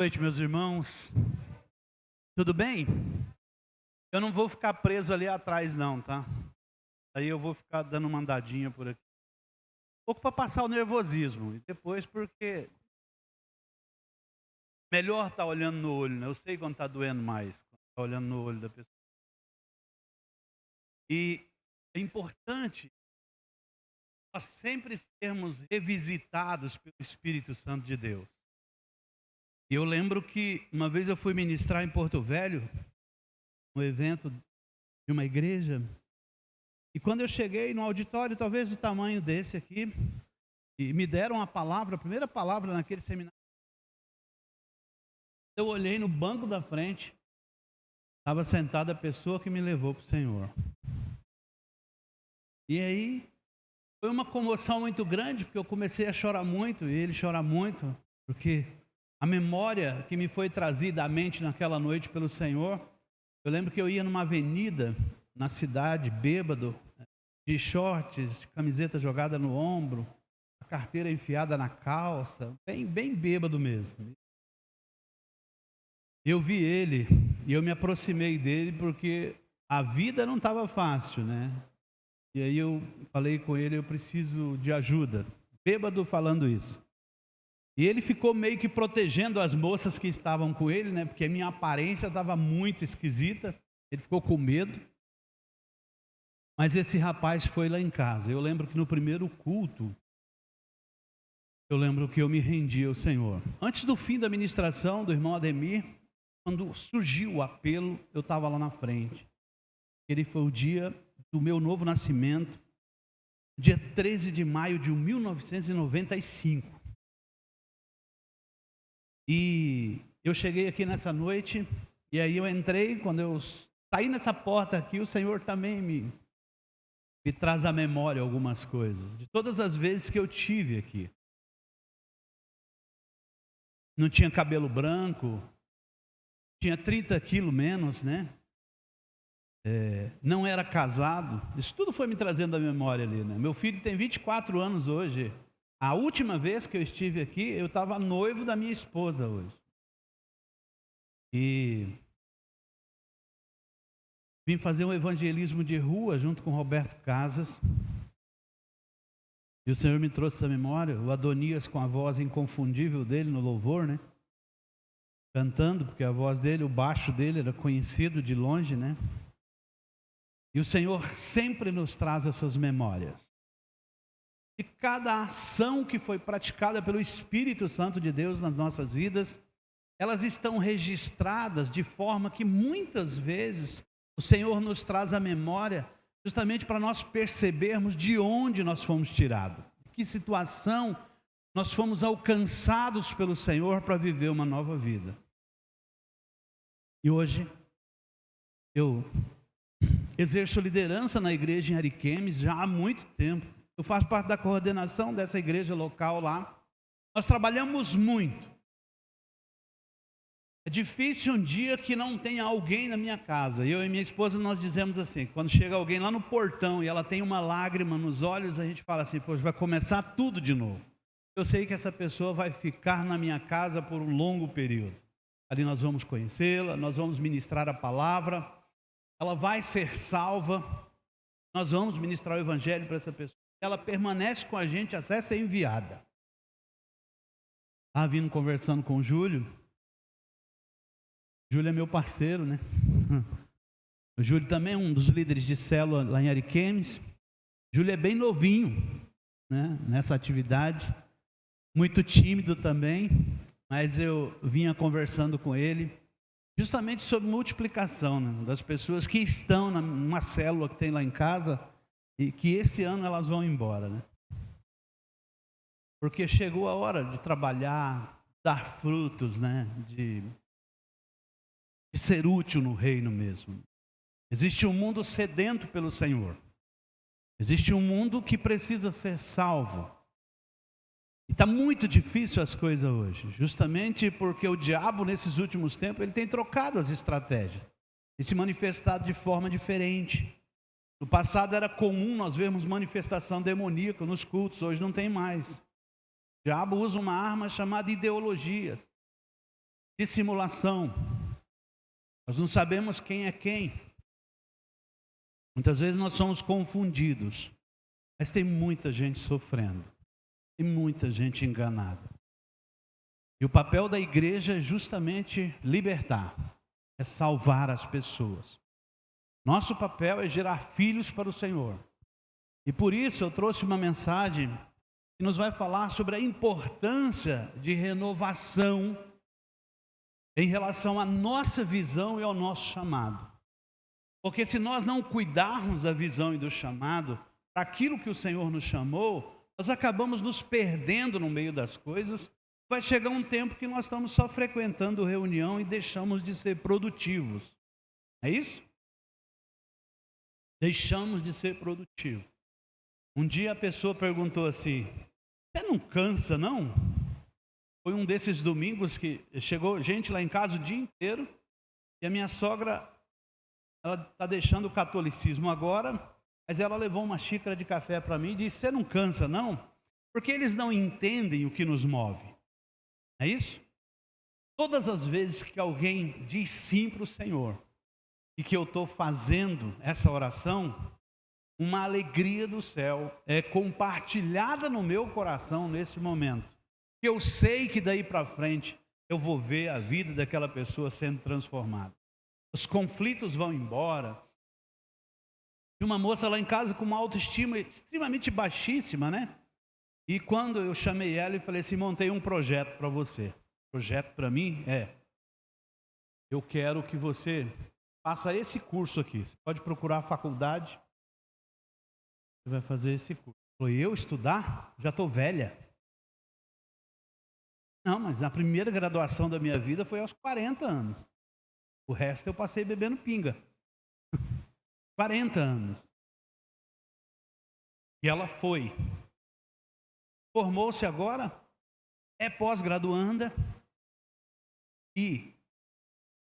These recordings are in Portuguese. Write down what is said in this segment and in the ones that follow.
Boa noite, meus irmãos. Tudo bem? Eu não vou ficar preso ali atrás, não, tá? Aí eu vou ficar dando uma andadinha por aqui. Um pouco para passar o nervosismo. E depois porque melhor estar olhando no olho, né? Eu sei quando está doendo mais, quando está olhando no olho da pessoa. E é importante nós sempre sermos revisitados pelo Espírito Santo de Deus. E eu lembro que uma vez eu fui ministrar em Porto Velho, um evento de uma igreja. E quando eu cheguei no auditório, talvez do tamanho desse aqui, e me deram a palavra, a primeira palavra naquele seminário, eu olhei no banco da frente, estava sentada a pessoa que me levou para o Senhor. E aí, foi uma comoção muito grande, porque eu comecei a chorar muito, e ele chorar muito, porque a memória que me foi trazida à mente naquela noite pelo Senhor, eu lembro que eu ia numa avenida, na cidade, bêbado, de shorts, de camiseta jogada no ombro, a carteira enfiada na calça, bem bêbado mesmo. Eu vi ele e eu me aproximei dele porque a vida não estava fácil, né? E aí eu falei com ele, eu preciso de ajuda. Bêbado falando isso. E ele ficou meio que protegendo as moças que estavam com ele, né? Porque a minha aparência estava muito esquisita. Ele ficou com medo. Mas esse rapaz foi lá em casa. Eu lembro que no primeiro culto, eu lembro que eu me rendi ao Senhor. Antes do fim da ministração do irmão Ademir, quando surgiu o apelo, eu estava lá na frente. Ele foi o dia do meu novo nascimento, dia 13 de maio de 1995. E eu cheguei aqui nessa noite, e aí eu entrei, quando eu saí nessa porta aqui, o Senhor também me traz à memória algumas coisas, de todas as vezes que eu tive aqui. Não tinha cabelo branco, tinha 30 quilos menos, né? Não era casado. Isso tudo foi me trazendo à memória ali, né? Meu filho tem 24 anos hoje. A última vez que eu estive aqui, eu estava noivo da minha esposa hoje. E vim fazer um evangelismo de rua junto com Roberto Casas. E o Senhor me trouxe essa memória, o Adonias com a voz inconfundível dele no louvor, né? Cantando, porque a voz dele, o baixo dele era conhecido de longe, né? E o Senhor sempre nos traz essas memórias. E cada ação que foi praticada pelo Espírito Santo de Deus nas nossas vidas, elas estão registradas de forma que muitas vezes o Senhor nos traz à memória, justamente para nós percebermos de onde nós fomos tirados, que situação nós fomos alcançados pelo Senhor para viver uma nova vida. E hoje eu exerço liderança na igreja em Ariquemes já há muito tempo. Eu faço parte da coordenação dessa igreja local lá. Nós trabalhamos muito. É difícil um dia que não tenha alguém na minha casa. Eu e minha esposa, nós dizemos assim, quando chega alguém lá no portão e ela tem uma lágrima nos olhos, a gente fala assim, poxa, vai começar tudo de novo. Eu sei que essa pessoa vai ficar na minha casa por um longo período. Ali nós vamos conhecê-la, nós vamos ministrar a palavra, ela vai ser salva, nós vamos ministrar o evangelho para essa pessoa. Ela permanece com a gente até ser enviada. Vindo conversando com o Júlio. Júlio é meu parceiro, né? O Júlio também é um dos líderes de célula lá em Ariquemes. Júlio é bem novinho, né? Nessa atividade. Muito tímido também, mas eu vinha conversando com ele justamente sobre multiplicação, né? Das pessoas que estão numa célula que tem lá em casa e que esse ano elas vão embora, né? Porque chegou a hora de trabalhar, dar frutos, né? De ser útil no reino mesmo. Existe um mundo sedento pelo Senhor. Existe um mundo que precisa ser salvo. E está muito difícil as coisas hoje, justamente porque o diabo nesses últimos tempos ele tem trocado as estratégias e se manifestado de forma diferente. No passado era comum nós vermos manifestação demoníaca nos cultos, hoje não tem mais. O diabo usa uma arma chamada ideologias. dissimulação. Nós não sabemos quem é quem. Muitas vezes nós somos confundidos. Mas tem muita gente sofrendo. Tem muita gente enganada. E o papel da igreja é justamente libertar. É salvar as pessoas. Nosso papel é gerar filhos para o Senhor. E por isso eu trouxe uma mensagem que nos vai falar sobre a importância de renovação em relação à nossa visão e ao nosso chamado. Porque se nós não cuidarmos da visão e do chamado, para aquilo que o Senhor nos chamou, nós acabamos nos perdendo no meio das coisas. Vai chegar um tempo que nós estamos só frequentando reunião e deixamos de ser produtivos. É isso? Deixamos de ser produtivos. Um dia a pessoa perguntou assim: você não cansa, não? Foi um desses domingos que chegou gente lá em casa o dia inteiro e a minha sogra, ela está deixando o catolicismo agora, mas ela levou uma xícara de café para mim e disse: você não cansa, não? Porque eles não entendem o que nos move. É isso? Todas as vezes que alguém diz sim para o Senhor e que eu estou fazendo essa oração, uma alegria do céu é compartilhada no meu coração nesse momento. Eu sei que daí para frente eu vou ver a vida daquela pessoa sendo transformada. Os conflitos vão embora. Tinha uma moça lá em casa com uma autoestima extremamente baixíssima, né? E quando eu chamei ela e falei assim: montei um projeto para você. Projeto para mim eu quero que você faça esse curso aqui. Você pode procurar a faculdade. Você vai fazer esse curso. Falei: eu estudar? Já estou velha. Não, mas a primeira graduação da minha vida foi aos 40 anos. O resto eu passei bebendo pinga. 40 anos. E ela foi. Formou-se agora, é pós-graduanda. E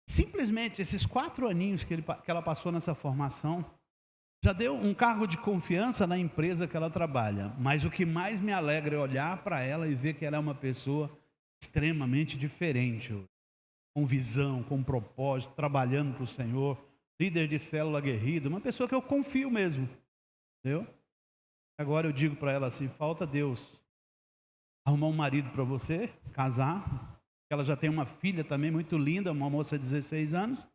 simplesmente esses 4 aninhos que ela passou nessa formação, já deu um cargo de confiança na empresa que ela trabalha. Mas o que mais me alegra é olhar para ela e ver que ela é uma pessoa extremamente diferente, com visão, com propósito, trabalhando para o Senhor, líder de célula aguerrida, uma pessoa que eu confio mesmo, entendeu? Agora eu digo para ela assim: falta Deus arrumar um marido para você, casar. Ela já tem uma filha também muito linda, uma moça de 16 anos,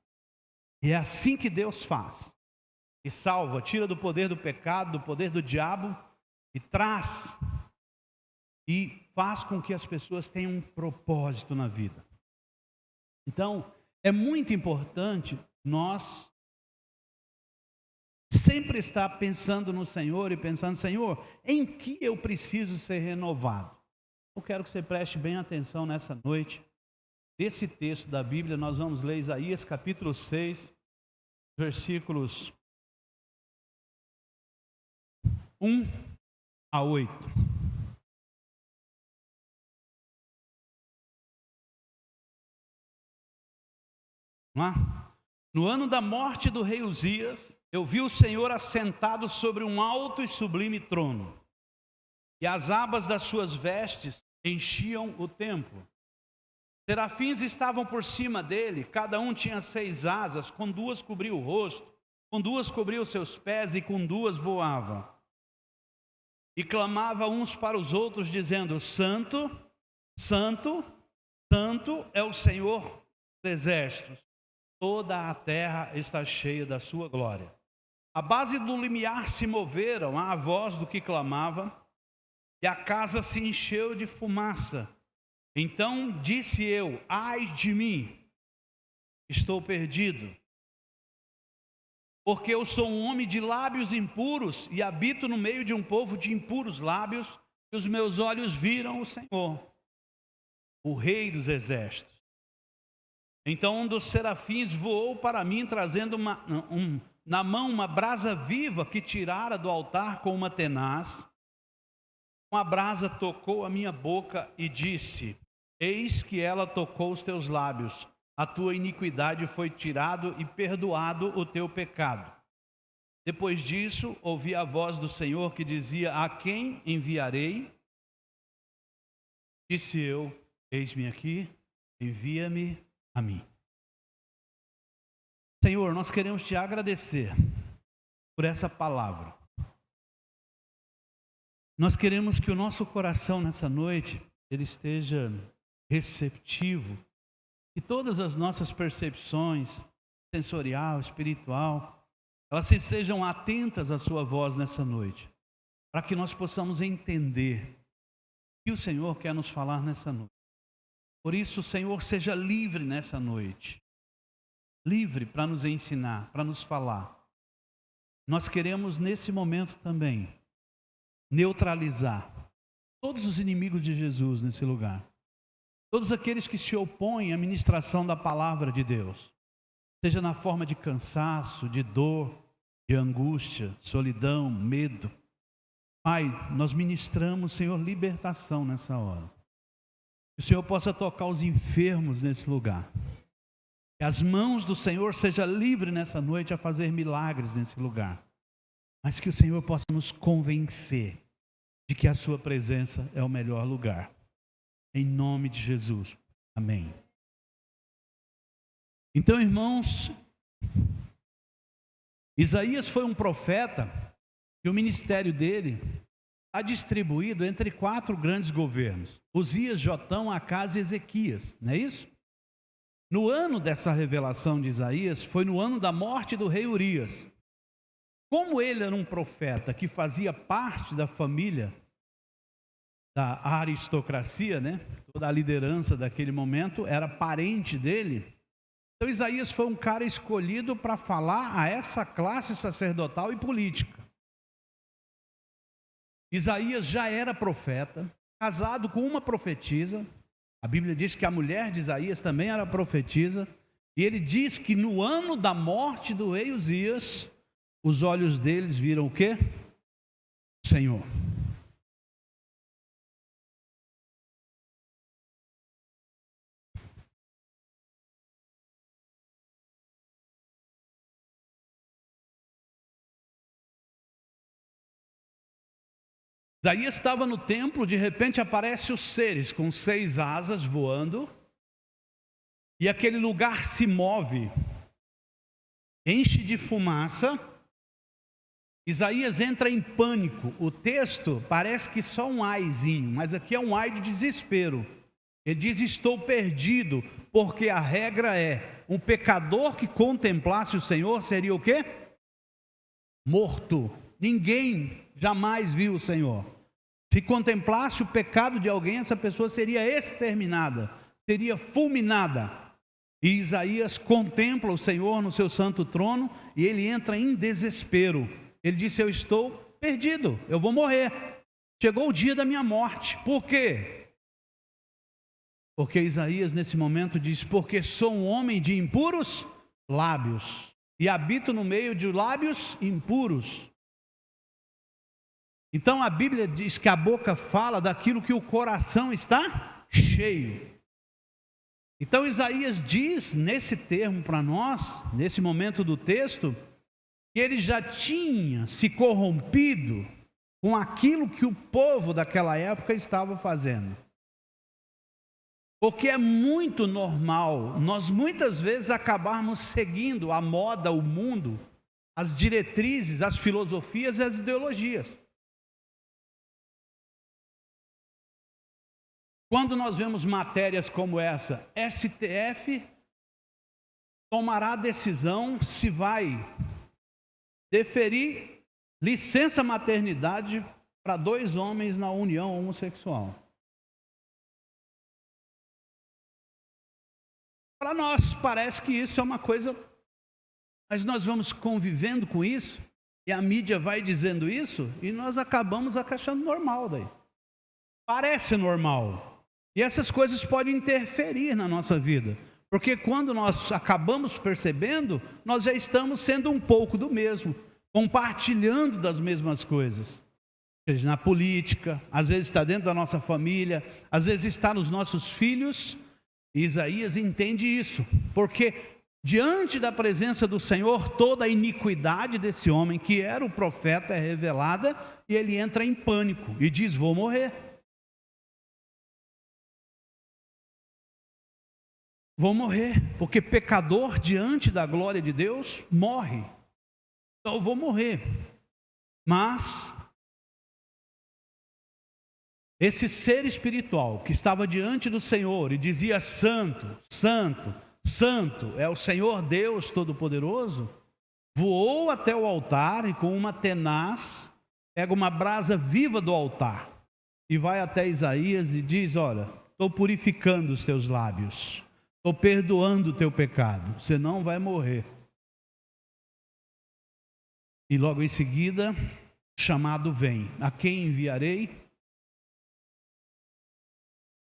e é assim que Deus faz, e salva, tira do poder do pecado, do poder do diabo, e traz, e faz com que as pessoas tenham um propósito na vida. Então, é muito importante nós sempre estar pensando no Senhor e pensando: Senhor, em que eu preciso ser renovado? Eu quero que você preste bem atenção nessa noite. Desse texto da Bíblia, nós vamos ler Isaías capítulo 6, versículos 1 a 8. Vamos lá? No ano da morte do rei Uzias, eu vi o Senhor assentado sobre um alto e sublime trono, e as abas das suas vestes enchiam o templo. Serafins estavam por cima dele, cada um tinha 6 asas, com 2 cobria o rosto, com 2 cobria os seus pés e com 2 voava. E clamava uns para os outros, dizendo: Santo, Santo, Santo é o Senhor dos exércitos, toda a terra está cheia da sua glória. A base do limiar se moveram à voz do que clamava, e a casa se encheu de fumaça. Então disse eu: ai de mim, estou perdido, porque eu sou um homem de lábios impuros e habito no meio de um povo de impuros lábios, e os meus olhos viram o Senhor, o Rei dos exércitos. Então um dos serafins voou para mim, trazendo na mão uma brasa viva que tirara do altar com uma tenaz. Uma brasa tocou a minha boca e disse: eis que ela tocou os teus lábios, a tua iniquidade foi tirado e perdoado o teu pecado. Depois disso, ouvi a voz do Senhor que dizia: a quem enviarei? Disse eu: eis-me aqui, envia-me a mim. Senhor, nós queremos te agradecer por essa palavra. Nós queremos que o nosso coração nessa noite, ele esteja receptivo, e todas as nossas percepções, sensorial, espiritual, elas estejam atentas à sua voz nessa noite, para que nós possamos entender o que o Senhor quer nos falar nessa noite. Por isso, Senhor, seja livre nessa noite, livre para nos ensinar, para nos falar. Nós queremos nesse momento também neutralizar todos os inimigos de Jesus nesse lugar, todos aqueles que se opõem à ministração da palavra de Deus, seja na forma de cansaço, de dor, de angústia, solidão, medo. Pai, nós ministramos, Senhor, libertação nessa hora. Que o Senhor possa tocar os enfermos nesse lugar. Que as mãos do Senhor sejam livres nessa noite a fazer milagres nesse lugar. Mas que o Senhor possa nos convencer de que a sua presença é o melhor lugar. Em nome de Jesus. Amém. Então, irmãos, Isaías foi um profeta e o ministério dele está distribuído entre 4 grandes governos: Uzias, Jotão, Acás e Ezequias, não é isso? No ano dessa revelação de Isaías, foi no ano da morte do rei Urias. Como ele era um profeta que fazia parte da família da aristocracia, né? Toda a liderança daquele momento era parente dele. Então Isaías foi um cara escolhido para falar a essa classe sacerdotal e política. Isaías já era profeta, casado com uma profetisa. A Bíblia diz que a mulher de Isaías também era profetisa. E ele diz que no ano da morte do rei Uzias, os olhos deles viram o quê? O Senhor. Isaías estava no templo, de repente aparecem os seres com 6 asas voando, e aquele lugar se move, enche de fumaça. Isaías entra em pânico. O texto parece que só um aizinho, mas aqui é um ai de desespero. Ele diz: estou perdido, porque a regra é, um pecador que contemplasse o Senhor seria o quê? Morto. Ninguém jamais viu o Senhor. Se contemplasse o pecado de alguém, essa pessoa seria exterminada, seria fulminada. E Isaías contempla o Senhor no seu santo trono e ele entra em desespero. Ele disse: eu estou perdido, eu vou morrer. Chegou o dia da minha morte. Por quê? Porque Isaías nesse momento diz: porque sou um homem de impuros lábios e habito no meio de lábios impuros. Então a Bíblia diz que a boca fala daquilo que o coração está cheio. Então Isaías diz nesse termo para nós, nesse momento do texto, que ele já tinha se corrompido com aquilo que o povo daquela época estava fazendo. Porque é muito normal nós muitas vezes acabarmos seguindo a moda, o mundo, as diretrizes, as filosofias e as ideologias. Quando nós vemos matérias como essa, STF tomará a decisão se vai deferir licença maternidade para 2 homens na união homossexual. Para nós parece que isso é uma coisa, mas nós vamos convivendo com isso, e a mídia vai dizendo isso, e nós acabamos achando normal daí. Parece normal. E essas coisas podem interferir na nossa vida, porque quando nós acabamos percebendo, nós já estamos sendo um pouco do mesmo, compartilhando das mesmas coisas. Ou seja, na política, às vezes está dentro da nossa família, às vezes está nos nossos filhos. E Isaías entende isso, porque diante da presença do Senhor, toda a iniquidade desse homem, que era o profeta, é revelada, e ele entra em pânico e diz: vou morrer. vou morrer, porque pecador diante da glória de Deus morre. Então eu vou morrer. Mas esse ser espiritual que estava diante do Senhor e dizia: Santo, Santo, Santo é o Senhor Deus Todo-Poderoso, voou até o altar e com uma tenaz pega uma brasa viva do altar e vai até Isaías e diz: olha, estou purificando os teus lábios, estou perdoando o teu pecado, você não vai morrer. E logo em seguida, chamado vem: a quem enviarei?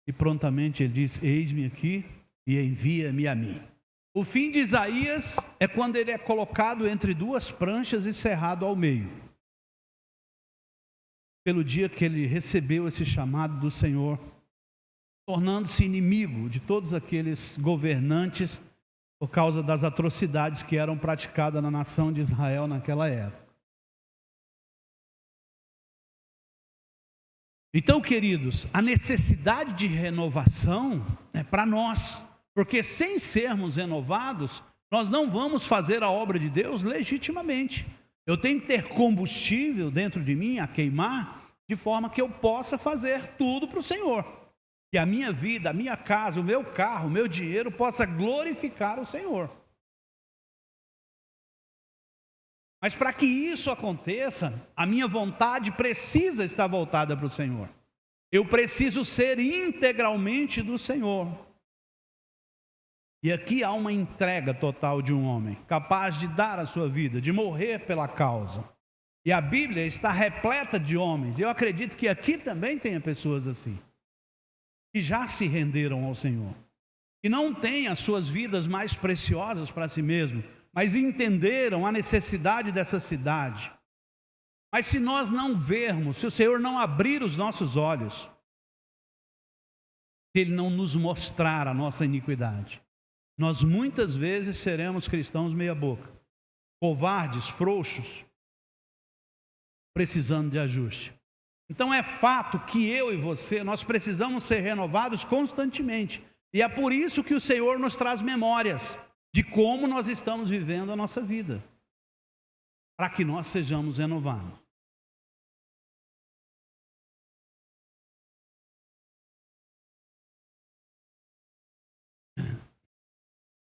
E prontamente ele diz: eis-me aqui e envia-me a mim. O fim de Isaías é quando ele é colocado entre duas pranchas e cerrado ao meio, pelo dia que ele recebeu esse chamado do Senhor, tornando-se inimigo de todos aqueles governantes por causa das atrocidades que eram praticadas na nação de Israel naquela época. Então, queridos, a necessidade de renovação é para nós, porque sem sermos renovados, nós não vamos fazer a obra de Deus legitimamente. Eu tenho que ter combustível dentro de mim a queimar, de forma que eu possa fazer tudo para o Senhor. Que a minha vida, a minha casa, o meu carro, o meu dinheiro possa glorificar o Senhor. Mas para que isso aconteça, a minha vontade precisa estar voltada para o Senhor. Eu preciso ser integralmente do Senhor. E aqui há uma entrega total de um homem, capaz de dar a sua vida, de morrer pela causa. E a Bíblia está repleta de homens. Eu acredito que aqui também tenha pessoas assim, que já se renderam ao Senhor, que não têm as suas vidas mais preciosas para si mesmo, mas entenderam a necessidade dessa cidade. Mas se nós não vermos, se o Senhor não abrir os nossos olhos, se Ele não nos mostrar a nossa iniquidade, nós muitas vezes seremos cristãos meia boca, covardes, frouxos, precisando de ajuste. Então é fato que eu e você, nós precisamos ser renovados constantemente. E é por isso que o Senhor nos traz memórias de como nós estamos vivendo a nossa vida, para que nós sejamos renovados.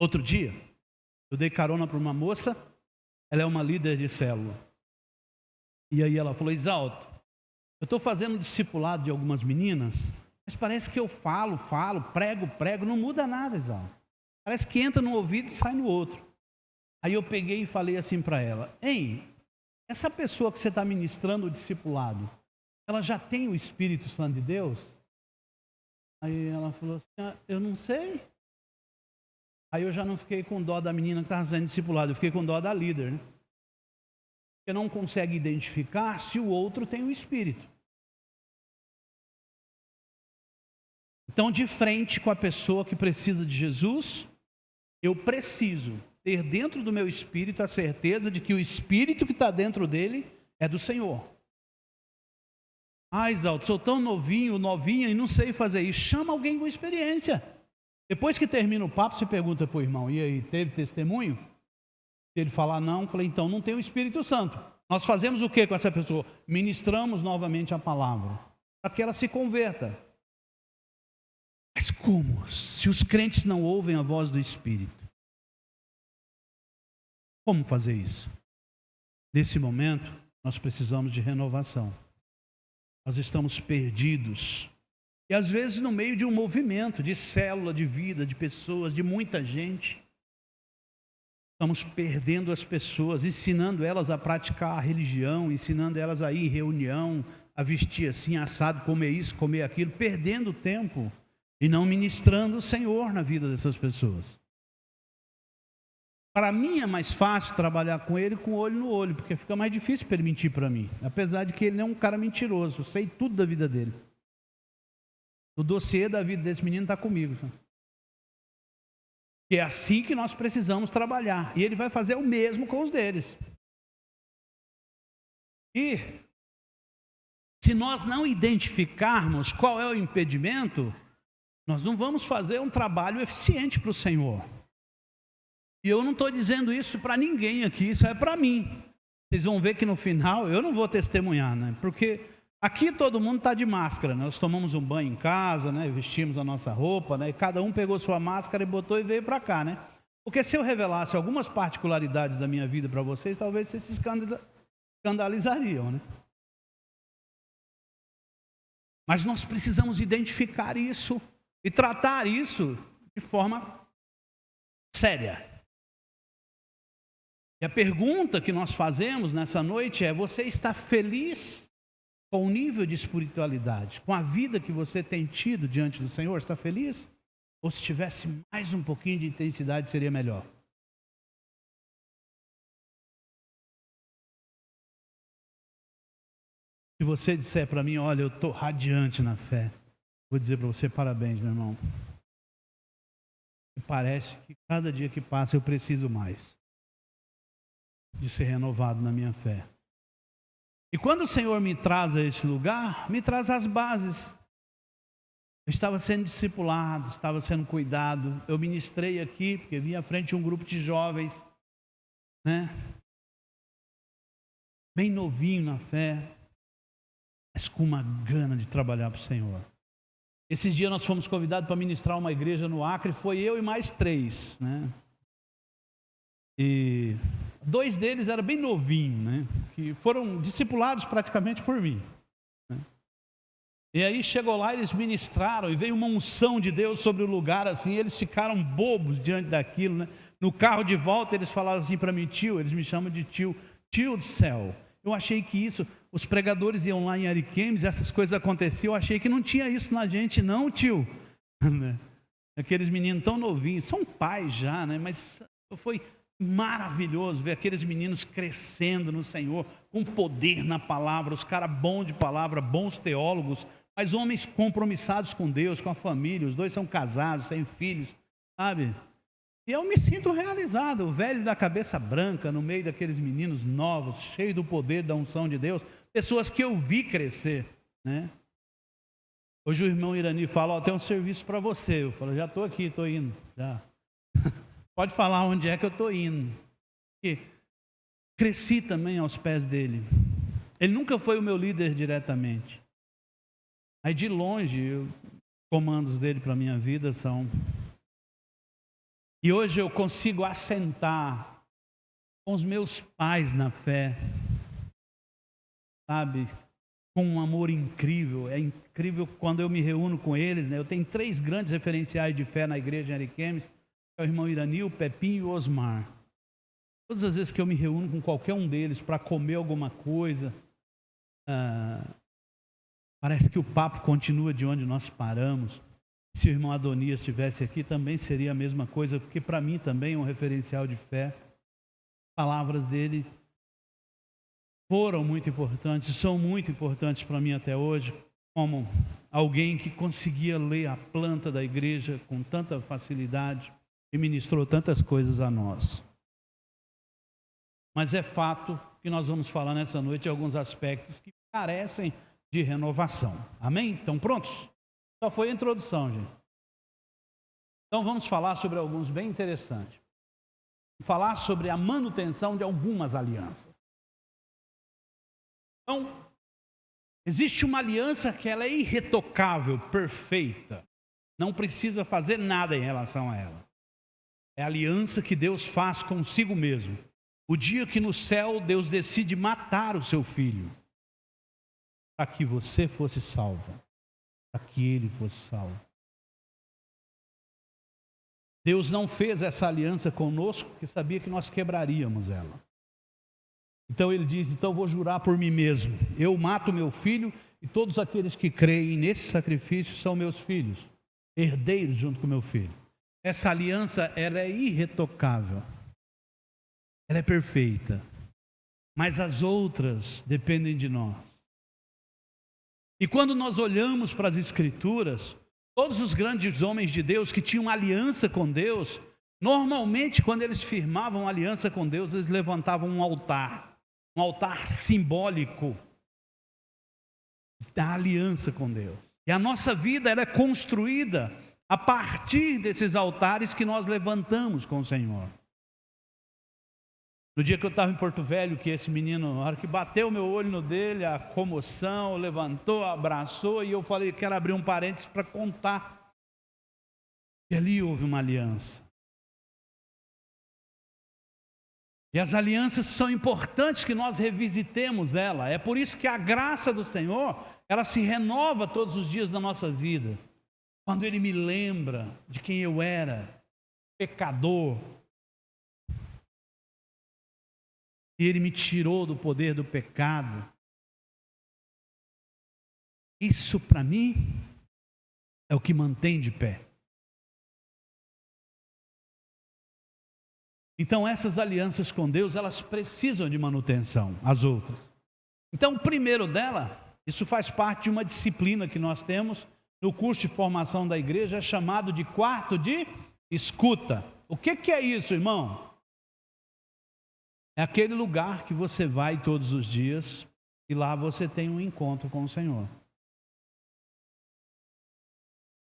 Outro dia, eu dei carona para uma moça, ela é uma líder de célula. E aí ela falou: Isalto, eu estou fazendo discipulado de algumas meninas, mas parece que eu falo, prego, não muda nada, Isalto. Parece que entra no ouvido e sai no outro. Aí eu peguei e falei assim para ela: ei, essa pessoa que você está ministrando o discipulado, ela já tem o Espírito Santo de Deus? Aí ela falou assim: eu não sei. Aí eu já não fiquei com dó da menina que estava sendo discipulada, eu fiquei com dó da líder, né? Porque não consegue identificar se o outro tem o Espírito. Então, de frente com a pessoa que precisa de Jesus, eu preciso ter dentro do meu espírito a certeza de que o Espírito que está dentro dele é do Senhor. Ah, Isalto, sou tão novinha e não sei fazer isso. Chama alguém com experiência. Depois que termina o papo, você pergunta para o irmão: e aí, teve testemunho? Se ele falar não, eu falei: então não tem o Espírito Santo. Nós fazemos o que com essa pessoa? Ministramos novamente a palavra, para que ela se converta. Mas como? Se os crentes não ouvem a voz do Espírito. Como fazer isso? Nesse momento, nós precisamos de renovação. Nós estamos perdidos. E às vezes no meio de um movimento, de célula, de vida, de pessoas, de muita gente, estamos perdendo as pessoas, ensinando elas a praticar a religião, ensinando elas a ir em reunião, a vestir assim, assado, comer isso, comer aquilo, perdendo tempo e não ministrando o Senhor na vida dessas pessoas. Para mim é mais fácil trabalhar com ele com o olho no olho, porque fica mais difícil para ele mentir para mim, apesar de que ele não é um cara mentiroso, eu sei tudo da vida dele. O dossiê da vida desse menino está comigo. É assim que nós precisamos trabalhar. E ele vai fazer o mesmo com os deles. E se nós não identificarmos qual é o impedimento, Nós não vamos fazer um trabalho eficiente para o Senhor. E eu não estou dizendo isso para ninguém aqui, isso é para mim. Vocês vão ver que no final eu não vou testemunhar, né? Porque aqui todo mundo está de máscara, né? Nós tomamos um banho em casa, né? Vestimos a nossa roupa, né? E cada um pegou sua máscara e botou e veio para cá, né? Porque se eu revelasse algumas particularidades da minha vida para vocês, talvez vocês se escandalizariam, né? Mas nós precisamos identificar isso e tratar isso de forma séria. E a pergunta que nós fazemos nessa noite é: você está feliz com o nível de espiritualidade, com a vida que você tem tido diante do Senhor? Está feliz? Ou se tivesse mais um pouquinho de intensidade seria melhor? Se você disser para mim: olha, eu estou radiante na fé, vou dizer para você: parabéns, meu irmão. E parece que cada dia que passa eu preciso mais de ser renovado na minha fé. E quando o Senhor me traz a este lugar, me traz as bases. Eu estava sendo discipulado, estava sendo cuidado. Eu ministrei aqui, porque vim à frente de um grupo de jovens, né? Bem novinho na fé, mas com uma gana de trabalhar para o Senhor. Esses dias nós fomos convidados para ministrar uma igreja no Acre, foi eu e mais 3, né? E 2 deles eram bem novinhos, né? Que foram discipulados praticamente por mim, né? E aí chegou lá, eles ministraram e veio uma unção de Deus sobre o lugar, assim, eles ficaram bobos diante daquilo, né? No carro de volta eles falaram assim para mim: tio, eles me chamam de tio do céu. Eu achei que isso, os pregadores iam lá em Ariquemes, essas coisas aconteciam, eu achei que não tinha isso na gente não, tio. Aqueles meninos tão novinhos, são pais já, né? Mas foi maravilhoso ver aqueles meninos crescendo no Senhor, com poder na palavra, os caras bons de palavra, bons teólogos, mas homens compromissados com Deus, com a família, os 2 são casados, têm filhos, sabe? E eu me sinto realizado, o velho da cabeça branca, no meio daqueles meninos novos, cheios do poder da unção de Deus, pessoas que eu vi crescer, né? Hoje o irmão Irani fala: ó, tem um serviço para você. Eu falo: já estou aqui, estou indo, já. Pode falar onde é que eu estou indo. Porque cresci também aos pés dele. Ele nunca foi o meu líder diretamente. Aí de longe, os comandos dele para a minha vida são... E hoje eu consigo assentar com os meus pais na fé, sabe? Com um amor incrível. É incrível quando eu me reúno com eles, né? Eu tenho 3 grandes referenciais de fé na igreja em Ariquemes. É o irmão Irani, o Pepinho e o Osmar. Todas as vezes que eu me reúno com qualquer um deles para comer alguma coisa, parece que o papo continua de onde nós paramos. Se o irmão Adonias estivesse aqui, também seria a mesma coisa, porque para mim também é um referencial de fé. Palavras dele foram muito importantes, são muito importantes para mim até hoje, como alguém que conseguia ler a planta da igreja com tanta facilidade e ministrou tantas coisas a nós. Mas é fato que nós vamos falar nessa noite de alguns aspectos que carecem de renovação. Amém? Estão prontos? Só foi a introdução, gente. Então vamos falar sobre alguns bem interessantes. Falar sobre a manutenção de algumas alianças. Então, existe uma aliança que ela é irretocável, perfeita. Não precisa fazer nada em relação a ela. É a aliança que Deus faz consigo mesmo. O dia que no céu Deus decide matar o seu filho, para que você fosse salvo, para que ele fosse salvo. Deus não fez essa aliança conosco porque sabia que nós quebraríamos ela. Então ele diz: então vou jurar por mim mesmo, eu mato meu filho e todos aqueles que creem nesse sacrifício são meus filhos, herdeiros junto com meu filho. Essa aliança, ela é irretocável, ela é perfeita, mas as outras dependem de nós. E quando nós olhamos para as Escrituras, todos os grandes homens de Deus que tinham aliança com Deus, normalmente quando eles firmavam aliança com Deus, eles levantavam um altar simbólico da aliança com Deus. E a nossa vida ela é construída a partir desses altares que nós levantamos com o Senhor. No dia que eu estava em Porto Velho, que esse menino, na hora que bateu o meu olho no dele, a comoção, levantou, abraçou, e eu falei, quero abrir um parênteses para contar. E ali houve uma aliança. E as alianças são importantes que nós revisitemos ela. É por isso que a graça do Senhor, ela se renova todos os dias da nossa vida. Quando Ele me lembra de quem eu era, pecador, e Ele me tirou do poder do pecado. Isso para mim é o que mantém de pé. Então essas alianças com Deus, elas precisam de manutenção, as outras. Então o primeiro dela, isso faz parte de uma disciplina que nós temos no curso de formação da igreja, é chamado de quarto de escuta. O que é isso, irmão? É aquele lugar que você vai todos os dias e lá você tem um encontro com o Senhor.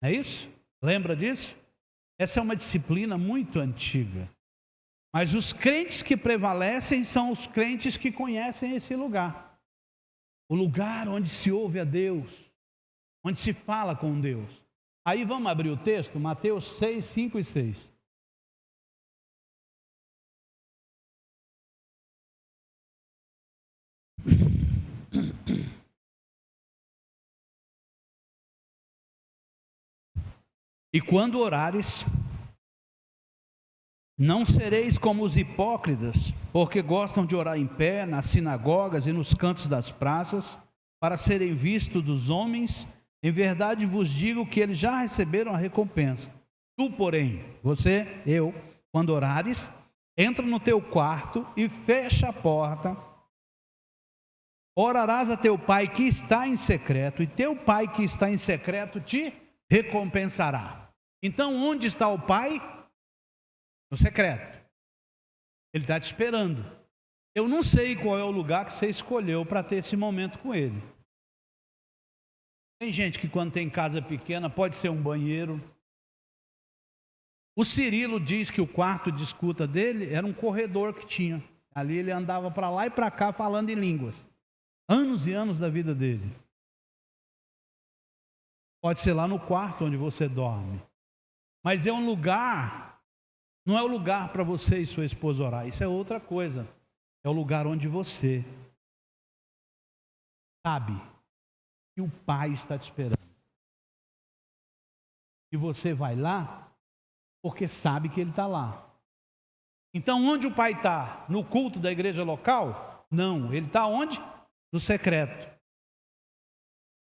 É isso? Lembra disso? Essa é uma disciplina muito antiga. Mas os crentes que prevalecem são os crentes que conhecem esse lugar. O lugar onde se ouve a Deus, onde se fala com Deus. Aí vamos abrir o texto, Mateus 6, 5 e 6. E quando orares, não sereis como os hipócritas, porque gostam de orar em pé, nas sinagogas e nos cantos das praças, para serem vistos dos homens. Em verdade vos digo que eles já receberam a recompensa. Tu, porém, eu, quando orares, entra no teu quarto e fecha a porta. Orarás a teu pai que está em secreto, e teu pai que está em secreto te recompensará. Então, onde está o pai? No secreto. Ele está te esperando. Eu não sei qual é o lugar que você escolheu para ter esse momento com ele. Tem gente que quando tem casa pequena pode ser um banheiro. O Cirilo diz que o quarto de escuta dele era um corredor que tinha. Ali ele andava para lá e para cá falando em línguas. Anos e anos da vida dele. Pode ser lá no quarto onde você dorme. Mas é um lugar, não é o lugar para você e sua esposa orar. Isso é outra coisa. É o lugar onde você sabe que o Pai está te esperando. E você vai lá porque sabe que Ele está lá. Então onde o Pai está? No culto da igreja local? Não, Ele está onde? No secreto.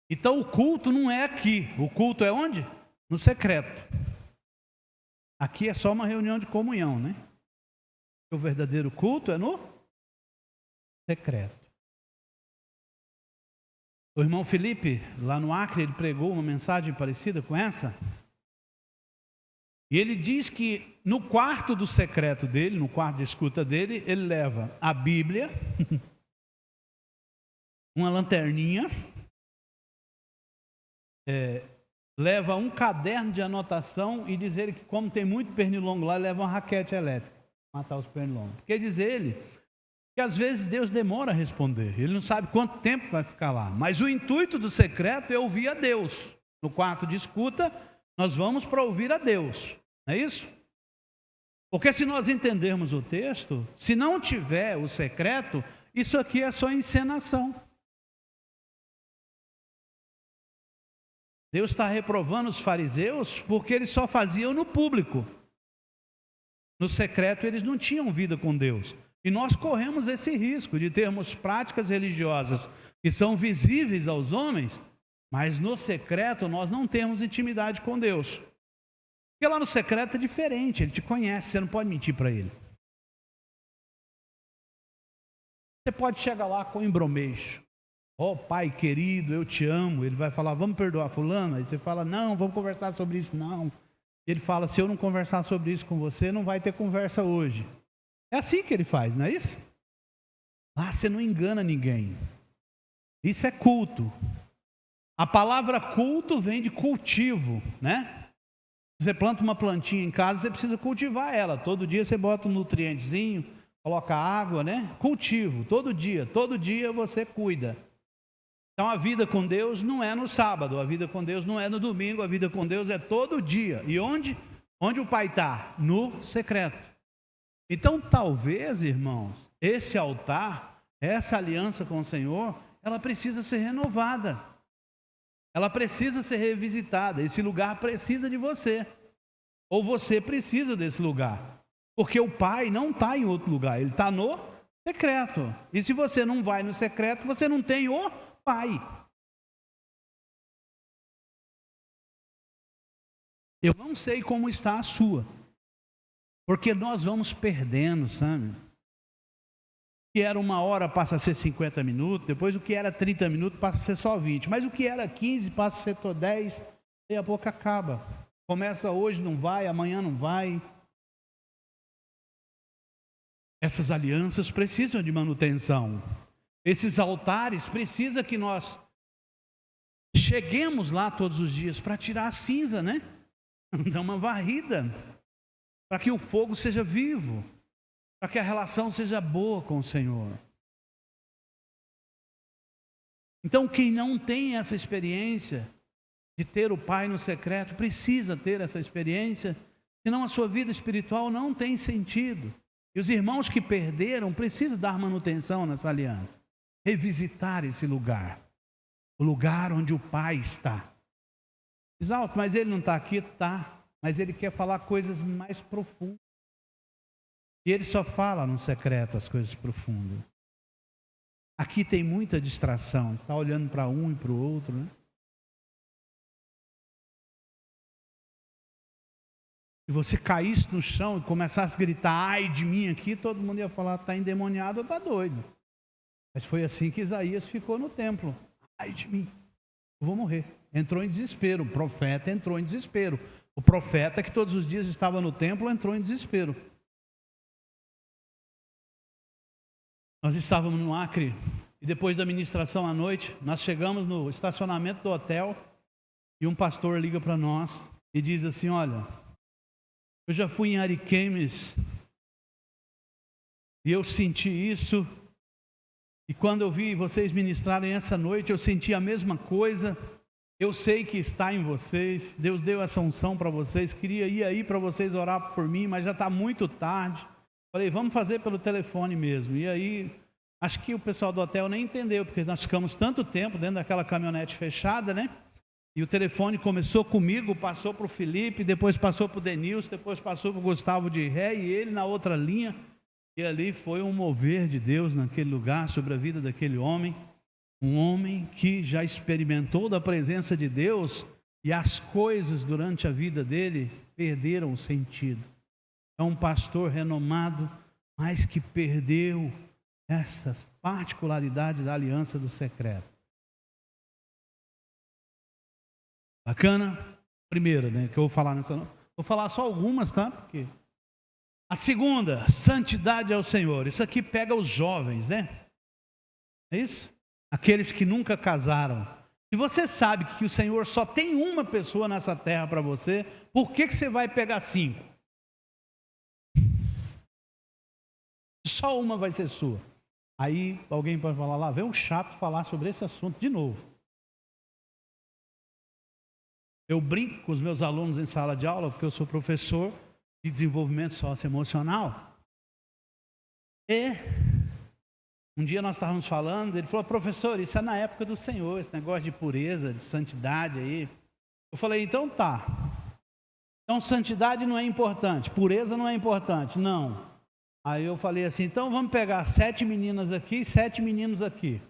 Então o culto não é aqui. O culto é onde? No secreto. Aqui é só uma reunião de comunhão, né? O verdadeiro culto é no secreto. O irmão Felipe, lá no Acre, ele pregou uma mensagem parecida com essa. E ele diz que no quarto do secreto dele, no quarto de escuta dele, ele leva a Bíblia, uma lanterninha, leva um caderno de anotação e diz ele que como tem muito pernilongo lá, leva uma raquete elétrica para matar os pernilongos. Porque diz ele que às vezes Deus demora a responder, Ele não sabe quanto tempo vai ficar lá. Mas o intuito do secreto é ouvir a Deus. No quarto de escuta, nós vamos para ouvir a Deus, não é isso? Porque se nós entendermos o texto, se não tiver o secreto, isso aqui é só encenação. Deus está reprovando os fariseus porque eles só faziam no público. No secreto eles não tinham vida com Deus. E nós corremos esse risco de termos práticas religiosas que são visíveis aos homens, mas no secreto nós não temos intimidade com Deus. Porque lá no secreto é diferente, Ele te conhece, você não pode mentir para Ele. Você pode chegar lá com embromeixo. Ó, Pai querido, eu te amo. Ele vai falar, vamos perdoar fulano? Aí você fala, não, vamos conversar sobre isso. Não. Ele fala, se eu não conversar sobre isso com você, não vai ter conversa hoje. É assim que ele faz, não é isso? Lá você não engana ninguém. Isso é culto. A palavra culto vem de cultivo, né? Você planta uma plantinha em casa, você precisa cultivar ela. Todo dia você bota um nutrientezinho, coloca água, né? Cultivo, todo dia você cuida. Então a vida com Deus não é no sábado, a vida com Deus não é no domingo, a vida com Deus é todo dia. E onde? Onde o Pai está? No secreto. Então talvez, irmãos, esse altar, essa aliança com o Senhor, ela precisa ser renovada. Ela precisa ser revisitada. Esse lugar precisa de você. Ou você precisa desse lugar. Porque o Pai não está em outro lugar, Ele está no secreto. E se você não vai no secreto, você não tem o Pai. Eu não sei como está a sua. Porque nós vamos perdendo, sabe? O que era 1 hora passa a ser 50 minutos, depois o que era 30 minutos passa a ser só 20, mas o que era 15 passa a ser só 10, e a boca acaba. Começa hoje, não vai, amanhã não vai. Essas alianças precisam de manutenção. Esses altares precisam que nós cheguemos lá todos os dias para tirar a cinza, né? Dar uma varrida, para que o fogo seja vivo, para que a relação seja boa com o Senhor. Então, quem não tem essa experiência de ter o Pai no secreto, precisa ter essa experiência, senão a sua vida espiritual não tem sentido. E os irmãos que perderam precisam dar manutenção nessa aliança, revisitar esse lugar, o lugar onde o Pai está. Diz, Alto, mas ele não está aqui? Está, mas ele quer falar coisas mais profundas. E ele só fala no secreto as coisas profundas. Aqui tem muita distração, está olhando para um e para o outro, né? Se você caísse no chão e começasse a gritar, ai de mim aqui, todo mundo ia falar, está endemoniado ou está doido. Mas foi assim que Isaías ficou no templo. Ai de mim, eu vou morrer. Entrou em desespero, o profeta entrou em desespero. O profeta que todos os dias estava no templo entrou em desespero. Nós estávamos no Acre e depois da ministração à noite, nós chegamos no estacionamento do hotel e um pastor liga para nós e diz assim, olha, eu já fui em Ariquemes e eu senti isso, e quando eu vi vocês ministrarem essa noite, eu senti a mesma coisa. Eu sei que está em vocês, Deus deu essa unção para vocês, queria ir aí para vocês orar por mim, mas já está muito tarde. Falei, vamos fazer pelo telefone mesmo. E aí, acho que o pessoal do hotel nem entendeu, porque nós ficamos tanto tempo dentro daquela caminhonete fechada, né? E o telefone começou comigo, passou para o Felipe, depois passou para o Denilson, depois passou para o Gustavo de Ré, e ele na outra linha. E ali foi um mover de Deus naquele lugar, sobre a vida daquele homem. Um homem que já experimentou da presença de Deus, e as coisas durante a vida dele perderam o sentido. É um pastor renomado, mas que perdeu essas particularidades da aliança do secreto. Bacana? Primeira, né, que eu vou falar nessa. Vou falar só algumas, tá? Porque a segunda, santidade ao Senhor. Isso aqui pega os jovens, né? É isso? Aqueles que nunca casaram. Se você sabe que o Senhor só tem uma pessoa nessa terra para você, por que você vai pegar 5? Só uma vai ser sua. Aí alguém pode falar, lá vem um chato falar sobre esse assunto de novo. Eu brinco com os meus alunos em sala de aula, porque eu sou professor de desenvolvimento socioemocional. E um dia nós estávamos falando, ele falou, professor, isso é na época do Senhor, esse negócio de pureza, de santidade aí. Eu falei, então tá. Então santidade não é importante, pureza não é importante, não. Aí eu falei assim, então vamos pegar 7 meninas aqui e 7 meninos aqui.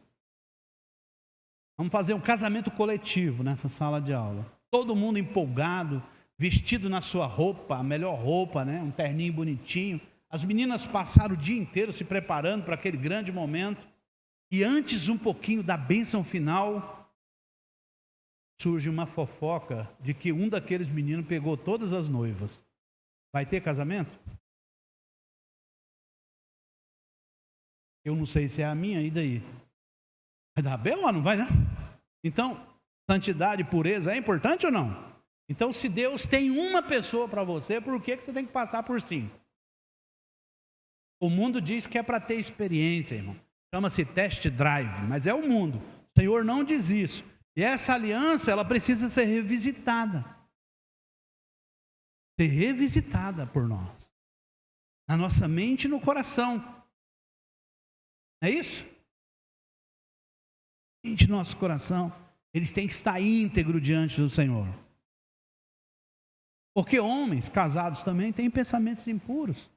Vamos fazer um casamento coletivo nessa sala de aula. Todo mundo empolgado, vestido na sua roupa, a melhor roupa, né? Um terninho bonitinho. As meninas passaram o dia inteiro se preparando para aquele grande momento. E antes um pouquinho da bênção final, surge uma fofoca de que um daqueles meninos pegou todas as noivas. Vai ter casamento? Eu não sei se é a minha, e daí? Vai dar bem ou não vai, né? Então, santidade e pureza é importante ou não? Então, se Deus tem uma pessoa para você, por que você tem que passar por 5? O mundo diz que é para ter experiência, irmão. Chama-se test drive, mas é o mundo. O Senhor não diz isso. E essa aliança, ela precisa ser revisitada. Ser revisitada por nós. Na nossa mente e no coração. É isso? Mente no nosso coração. Eles têm que estar íntegro diante do Senhor. Porque homens casados também têm pensamentos impuros.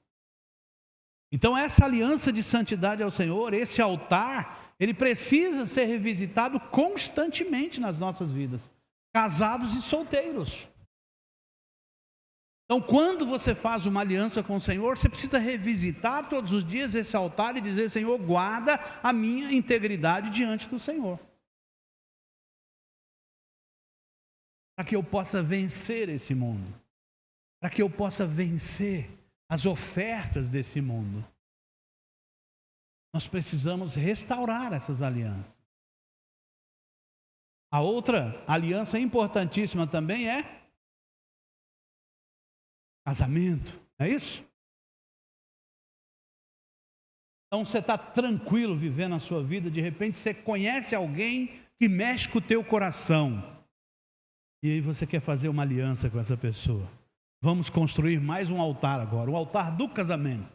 Então essa aliança de santidade ao Senhor, esse altar, ele precisa ser revisitado constantemente nas nossas vidas. Casados e solteiros. Então quando você faz uma aliança com o Senhor, você precisa revisitar todos os dias esse altar e dizer: Senhor, guarda a minha integridade diante do Senhor. Para que eu possa vencer esse mundo. Para que eu possa vencer as ofertas desse mundo. Nós precisamos restaurar essas alianças. A outra aliança importantíssima também é casamento, não é isso? Então você está tranquilo vivendo a sua vida, de repente você conhece alguém que mexe com o teu coração. E aí você quer fazer uma aliança com essa pessoa. Vamos construir mais um altar agora, o altar do casamento.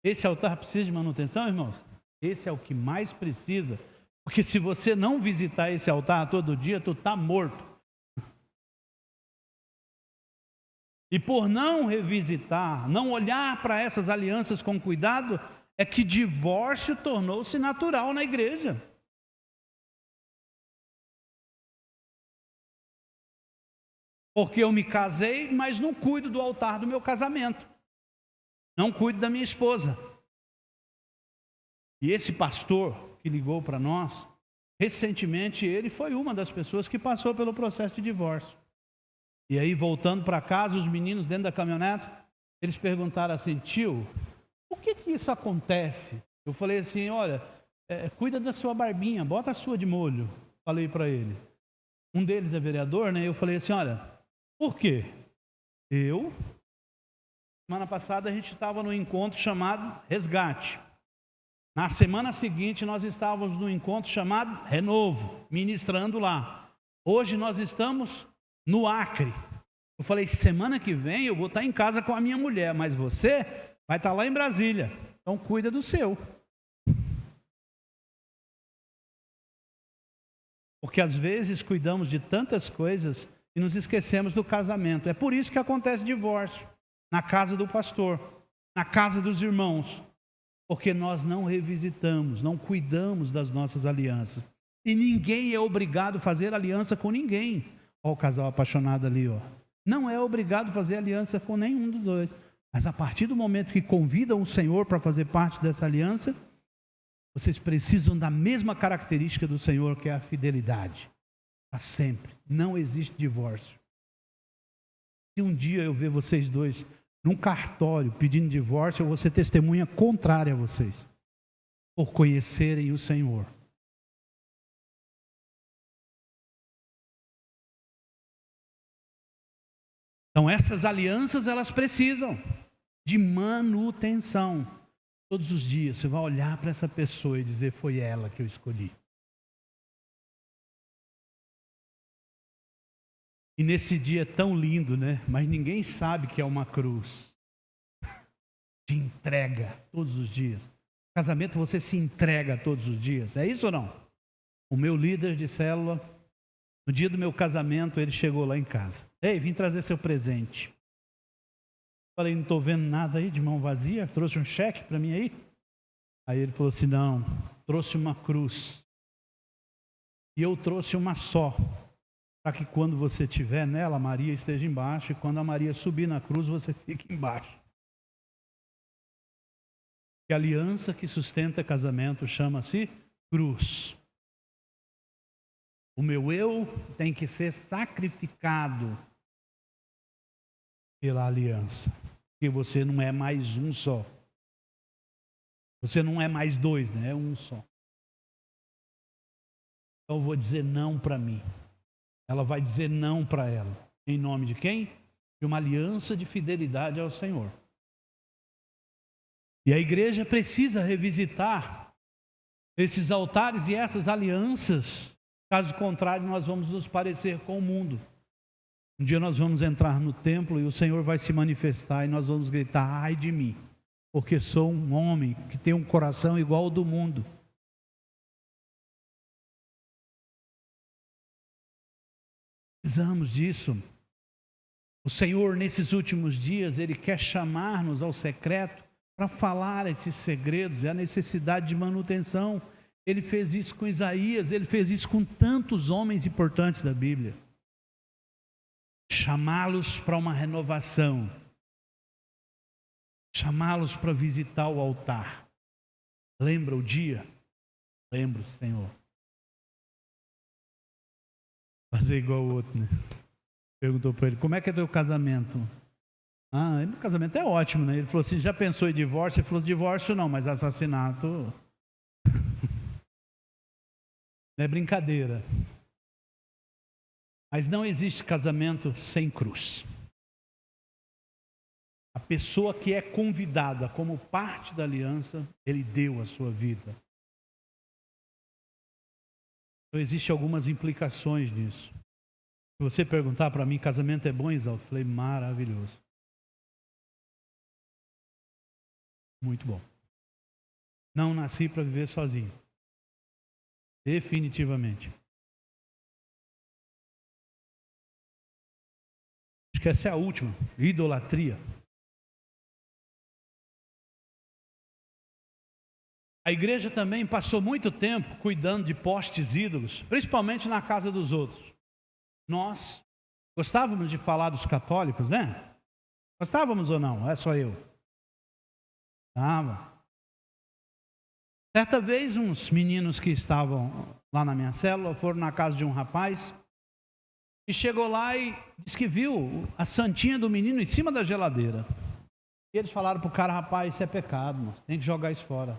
Esse altar precisa de manutenção, irmãos? Esse é o que mais precisa. Porque se você não visitar esse altar todo dia, tu está morto. E por não revisitar, não olhar para essas alianças com cuidado, é que divórcio tornou-se natural na igreja. Porque eu me casei, mas não cuido do altar do meu casamento. Não cuido da minha esposa. E esse pastor que ligou para nós, recentemente ele foi uma das pessoas que passou pelo processo de divórcio. E aí, voltando para casa, os meninos dentro da caminhonete, eles perguntaram assim: tio, por que isso acontece? Eu falei assim: olha, cuida da sua barbinha, bota a sua de molho. Falei para ele. Um deles é vereador, né? Eu falei assim: olha, por quê? Semana passada a gente estava num encontro chamado Resgate. Na semana seguinte nós estávamos num encontro chamado Renovo, ministrando lá. Hoje nós estamos no Acre. Eu falei: semana que vem eu vou estar em casa com a minha mulher, mas você vai estar lá em Brasília. Então cuida do seu. Porque às vezes cuidamos de tantas coisas e nos esquecemos do casamento. É por isso que acontece divórcio na casa do pastor, na casa dos irmãos. Porque nós não revisitamos, não cuidamos das nossas alianças. E ninguém é obrigado a fazer aliança com ninguém. Olha o casal apaixonado ali, ó. Não é obrigado a fazer aliança com nenhum dos dois. Mas a partir do momento que convidam o Senhor para fazer parte dessa aliança, vocês precisam da mesma característica do Senhor, que é a fidelidade. Para sempre. Não existe divórcio. Se um dia eu ver vocês dois num cartório pedindo divórcio, eu vou ser testemunha contrária a vocês, por conhecerem o Senhor. Então essas alianças, elas precisam de manutenção. Todos os dias você vai olhar para essa pessoa e dizer: foi ela que eu escolhi. E nesse dia tão lindo, né? Mas ninguém sabe que é uma cruz. De entrega todos os dias. Casamento, você se entrega todos os dias. É isso ou não? O meu líder de célula, no dia do meu casamento, ele chegou lá em casa. Ei, vim trazer seu presente. Falei: não estou vendo nada aí de mão vazia. Trouxe um cheque para mim aí? Aí ele falou assim: não, trouxe uma cruz. E eu trouxe uma só. Para que quando você estiver nela, a Maria esteja embaixo. E quando a Maria subir na cruz, você fique embaixo. E a aliança que sustenta casamento chama-se cruz. O meu eu tem que ser sacrificado pela aliança. Porque você não é mais um só. Você não é mais dois, né? É um só. Então eu vou dizer não para mim. Ela vai dizer não para ela. Em nome de quem? De uma aliança de fidelidade ao Senhor. E a igreja precisa revisitar esses altares e essas alianças. Caso contrário, nós vamos nos parecer com o mundo. Um dia nós vamos entrar no templo e o Senhor vai se manifestar e nós vamos gritar: ai de mim, porque sou um homem que tem um coração igual ao do mundo. Precisamos disso. O Senhor, nesses últimos dias, Ele quer chamar-nos ao secreto para falar esses segredos e a necessidade de manutenção. Ele fez isso com Isaías, Ele fez isso com tantos homens importantes da Bíblia. Chamá-los para uma renovação. Chamá-los para visitar o altar. Lembra o dia? Lembro, Senhor. Fazer igual o outro, né? Perguntou para ele: como é que é teu casamento? O casamento é ótimo, né? Ele falou assim: já pensou em divórcio? Ele falou: divórcio não, mas assassinato não é brincadeira. Mas não existe casamento sem cruz. A pessoa que é convidada como parte da aliança, ele deu a sua vida. Então, existem algumas implicações nisso. Se você perguntar para mim, casamento é bom, Isaldo? Eu falei: maravilhoso. Muito bom. Não nasci para viver sozinho. Definitivamente. Acho que essa é a última. Idolatria. A igreja também passou muito tempo cuidando de postes ídolos, principalmente na casa dos outros. Nós gostávamos de falar dos católicos, né? Gostávamos ou não? É só eu. Certa vez, uns meninos que estavam lá na minha célula foram na casa de um rapaz e chegou lá e disse que viu a santinha do menino em cima da geladeira. E eles falaram para o cara: rapaz, isso é pecado, mano. Tem que jogar isso fora.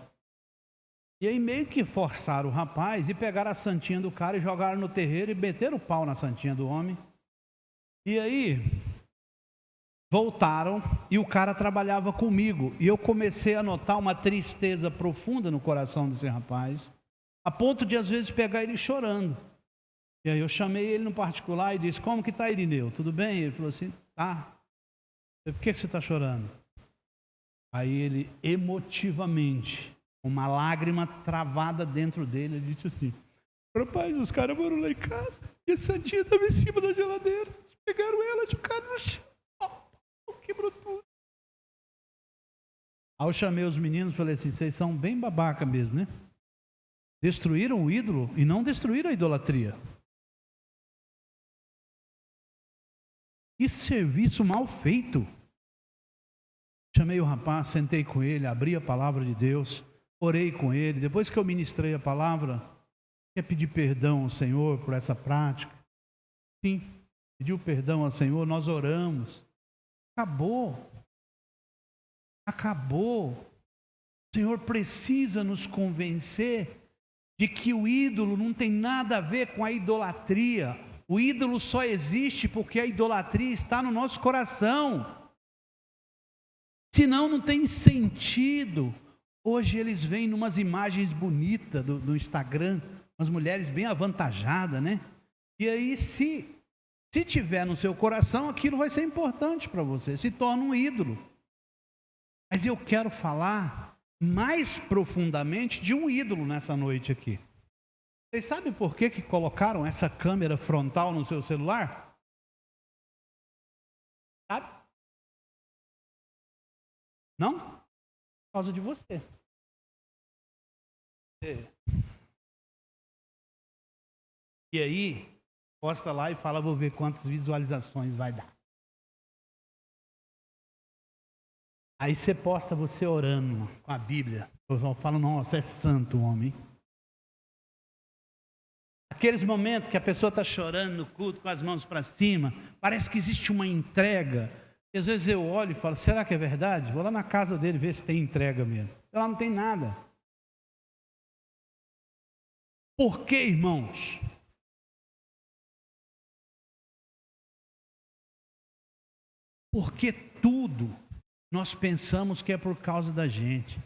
E aí meio que forçaram o rapaz e pegaram a santinha do cara e jogaram no terreiro e meteram o pau na santinha do homem. E aí voltaram e o cara trabalhava comigo. E eu comecei a notar uma tristeza profunda no coração desse rapaz, a ponto de às vezes pegar ele chorando. E aí eu chamei ele no particular e disse: como que está, Irineu? Tudo bem? Ele falou assim: tá. Por que você está chorando? Aí ele emotivamente, uma lágrima travada dentro dele, ele disse assim: rapaz, os caras foram lá em casa e a santinha estava em cima da geladeira. Pegaram ela de cara no chão. Quebrou tudo. Aí eu chamei os meninos e falei assim: vocês são bem babaca mesmo, né? Destruíram o ídolo e não destruíram a idolatria. Que serviço mal feito. Chamei o rapaz, sentei com ele, abri a palavra de Deus, orei com ele. Depois que eu ministrei a palavra, quer pedir perdão ao Senhor por essa prática? Sim, pediu perdão ao Senhor, nós oramos. Acabou. O Senhor precisa nos convencer de que o ídolo não tem nada a ver com a idolatria. O ídolo só existe porque a idolatria está no nosso coração. Senão não tem sentido. Hoje eles vêm numas imagens bonitas do Instagram, umas mulheres bem avantajadas, né? E aí se tiver no seu coração, aquilo vai ser importante para você, se torna um ídolo. Mas eu quero falar mais profundamente de um ídolo nessa noite aqui. Vocês sabem por que colocaram essa câmera frontal no seu celular? Sabe? Não? Por causa de você. E aí, posta lá e fala: vou ver quantas visualizações vai dar. Aí você posta você orando com a Bíblia. Eu falo: nossa, é santo o homem. Aqueles momentos que a pessoa está chorando no culto com as mãos para cima, parece que existe uma entrega. E às vezes eu olho e falo: será que é verdade? Vou lá na casa dele ver se tem entrega mesmo. Lá não tem nada. Por que, irmãos? Porque tudo nós pensamos que é por causa da gente.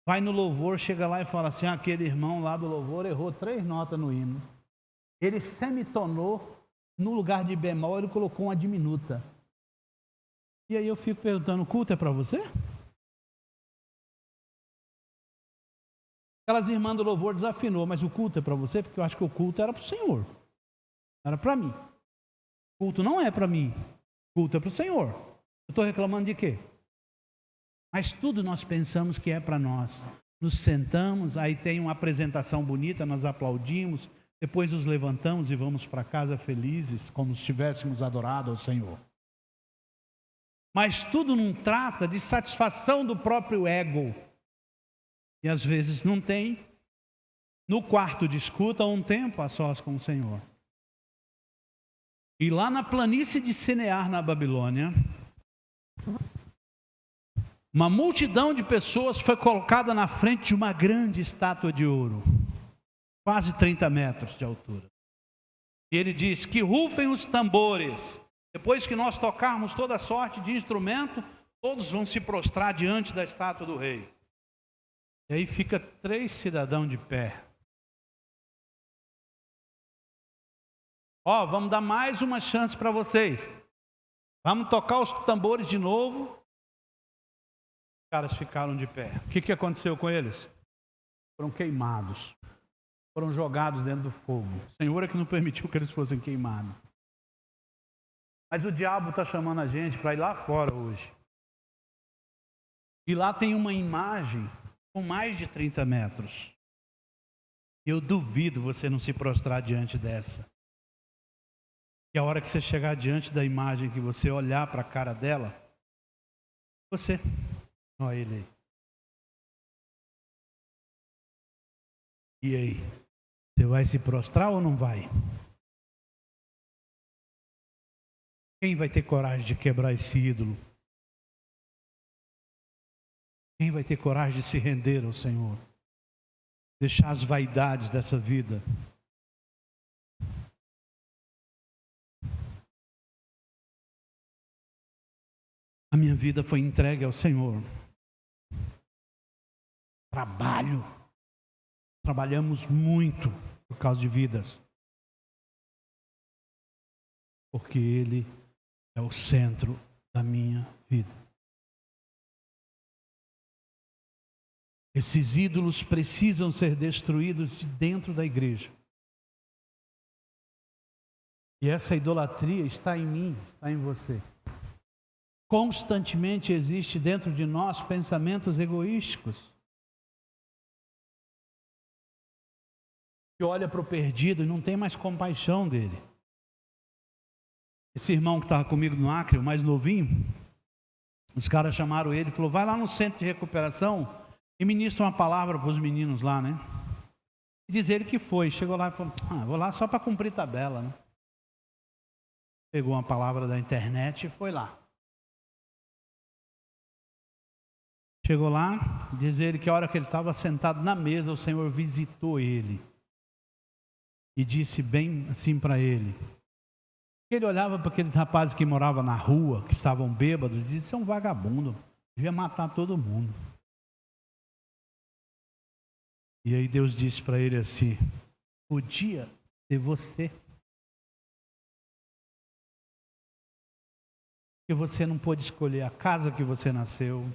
Vai no louvor, chega lá e fala assim, aquele irmão lá do louvor errou 3 notas no hino. Ele semitonou, no lugar de bemol ele colocou uma diminuta. E aí eu fico perguntando, o culto é para você? Aquelas irmãs do louvor desafinou, mas o culto é para você? Porque eu acho que o culto era para o Senhor. Era para mim. O culto não é para mim. O culto é para o Senhor. Eu estou reclamando de quê? Mas tudo nós pensamos que é para nós. Nos sentamos, aí tem uma apresentação bonita, nós aplaudimos, depois nos levantamos e vamos para casa felizes, como se tivéssemos adorado ao Senhor. Mas tudo não trata de satisfação do próprio ego. E às vezes não tem. No quarto de escuta, um tempo a sós com o Senhor. E lá na planície de Sinear, na Babilônia, uma multidão de pessoas foi colocada na frente de uma grande estátua de ouro, quase 30 metros de altura. E ele diz, que rufem os tambores. Depois que nós tocarmos toda sorte de instrumento, todos vão se prostrar diante da estátua do rei. E aí fica 3 cidadãos de pé. Vamos dar mais uma chance para vocês. Vamos tocar os tambores de novo. Os caras ficaram de pé. O que aconteceu com eles? Foram queimados. Foram jogados dentro do fogo. O Senhor é que não permitiu que eles fossem queimados. Mas o diabo está chamando a gente para ir lá fora hoje. E lá tem uma imagem com mais de 30 metros. Eu duvido você não se prostrar diante dessa. E a hora que você chegar diante da imagem, que você olhar para a cara dela, você, olha ele aí. E aí? Você vai se prostrar ou não vai? Quem vai ter coragem de quebrar esse ídolo? Quem vai ter coragem de se render ao Senhor? Deixar as vaidades dessa vida? A minha vida foi entregue ao Senhor. Trabalhamos muito por causa de vidas. Porque Ele é o centro da minha vida. Esses ídolos precisam ser destruídos de dentro da igreja. E essa idolatria está em mim, está em você. Constantemente existe dentro de nós pensamentos egoísticos. Que olha para o perdido e não tem mais compaixão dele. Esse irmão que estava comigo no Acre, o mais novinho, os caras chamaram ele e falou, vai lá no centro de recuperação e ministra uma palavra para os meninos lá, né? E diz ele que foi, chegou lá e falou, vou lá só para cumprir tabela, né? Pegou uma palavra da internet e foi lá. Chegou lá, diz ele que a hora que ele estava sentado na mesa, o Senhor visitou ele. E disse bem assim para ele. Ele olhava para aqueles rapazes que moravam na rua, que estavam bêbados, e disse, isso é um vagabundo, devia matar todo mundo. E aí Deus disse para ele assim, podia ser você. Porque você não pôde escolher a casa que você nasceu,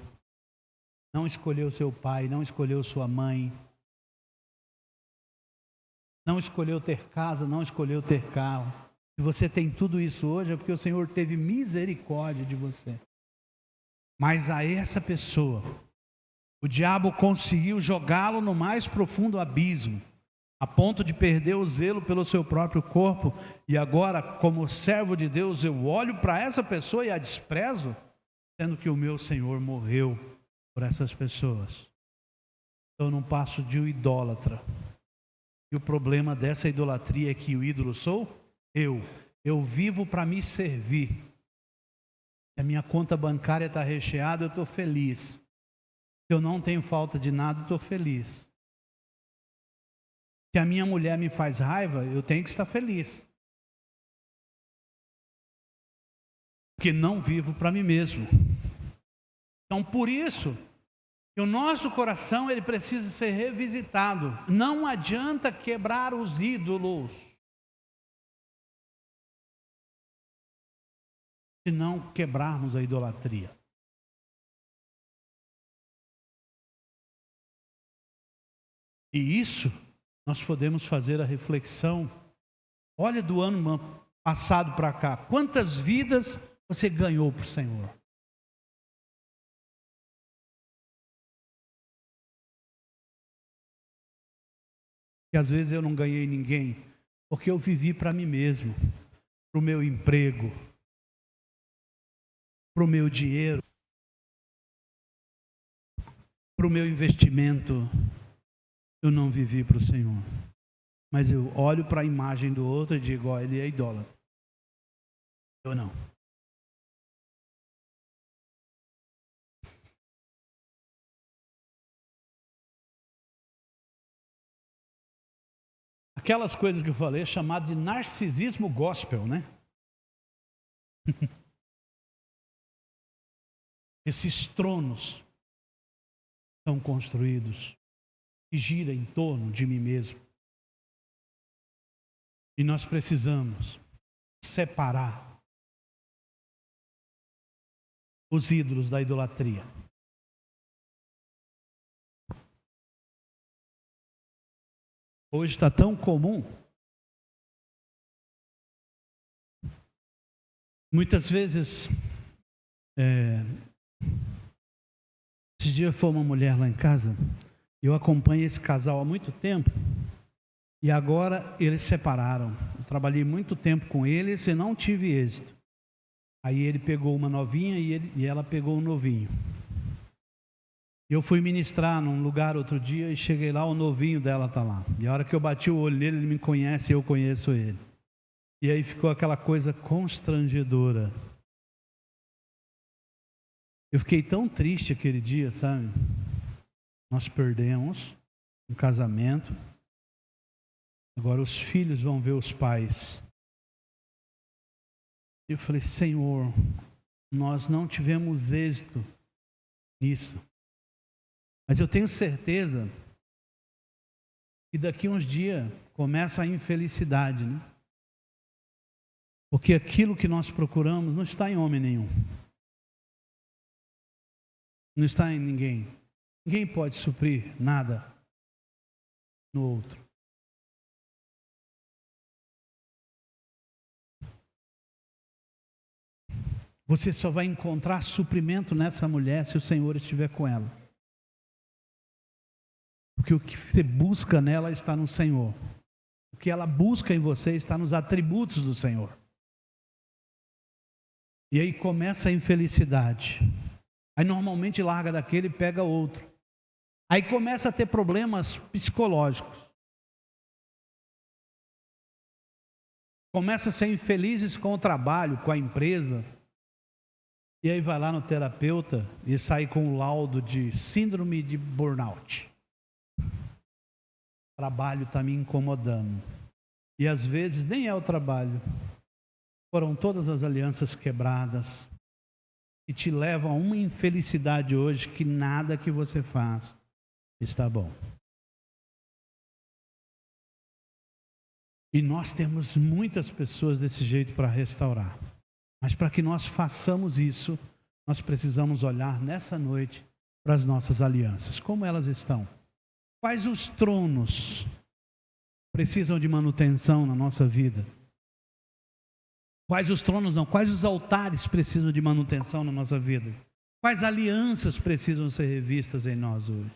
não escolheu seu pai, não escolheu sua mãe, não escolheu ter casa, não escolheu ter carro. Se você tem tudo isso hoje é porque o Senhor teve misericórdia de você. Mas a essa pessoa, o diabo conseguiu jogá-lo no mais profundo abismo, a ponto de perder o zelo pelo seu próprio corpo. E agora, como servo de Deus, eu olho para essa pessoa e a desprezo, sendo que o meu Senhor morreu por essas pessoas. Então eu não passo de um idólatra. E o problema dessa idolatria é que o ídolo sou eu. Eu vivo para me servir. Se a minha conta bancária está recheada, eu estou feliz. Se eu não tenho falta de nada, eu estou feliz. Se a minha mulher me faz raiva, eu tenho que estar feliz. que não vivo para mim mesmo. Então, por isso, o nosso coração ele precisa ser revisitado. Não adianta quebrar os ídolos, se não quebrarmos a idolatria. E isso, nós podemos fazer a reflexão. Olha do ano passado para cá, quantas vidas você ganhou para o Senhor? E às vezes eu não ganhei ninguém, porque eu vivi para mim mesmo, para o meu emprego, para o meu dinheiro, para o meu investimento. Eu não vivi para o Senhor. Mas eu olho para a imagem do outro e digo, ó, ele é idólatra. Eu não. Aquelas coisas que eu falei é chamado de narcisismo gospel, né? Esses tronos são construídos que giram em torno de mim mesmo. E nós precisamos separar os ídolos da idolatria. Hoje está tão comum. Muitas vezes, esses dias foi uma mulher lá em casa, eu acompanho esse casal há muito tempo, e agora eles se separaram. Eu trabalhei muito tempo com eles e não tive êxito. Aí ele pegou uma novinha e ela pegou um novinho. Eu fui ministrar num lugar outro dia e cheguei lá, o novinho dela está lá. E a hora que eu bati o olho nele, ele me conhece e eu conheço ele. E aí ficou aquela coisa constrangedora. Eu fiquei tão triste aquele dia, sabe? Nós perdemos um casamento. Agora os filhos vão ver os pais. Eu falei, Senhor, nós não tivemos êxito nisso. Mas eu tenho certeza que daqui uns dias começa a infelicidade, né? Porque aquilo que nós procuramos não está em homem nenhum. Não está em ninguém. Ninguém pode suprir nada no outro. Você só vai encontrar suprimento nessa mulher se o Senhor estiver com ela. Porque o que você busca nela está no Senhor. O que ela busca em você está nos atributos do Senhor. E aí começa a infelicidade. Aí normalmente larga daquele e pega outro. Aí começa a ter problemas psicológicos. Começa a ser infelizes com o trabalho, com a empresa. E aí vai lá no terapeuta e sai com um laudo de síndrome de burnout. O trabalho está me incomodando. E às vezes nem é o trabalho. Foram todas as alianças quebradas que te levam a uma infelicidade hoje que nada que você faz está bom. E nós temos muitas pessoas desse jeito para restaurar. Mas para que nós façamos isso, nós precisamos olhar nessa noite para as nossas alianças. Como elas estão? Quais os tronos precisam de manutenção na nossa vida? Quais os tronos não? Quais os altares precisam de manutenção na nossa vida? Quais alianças precisam ser revistas em nós hoje?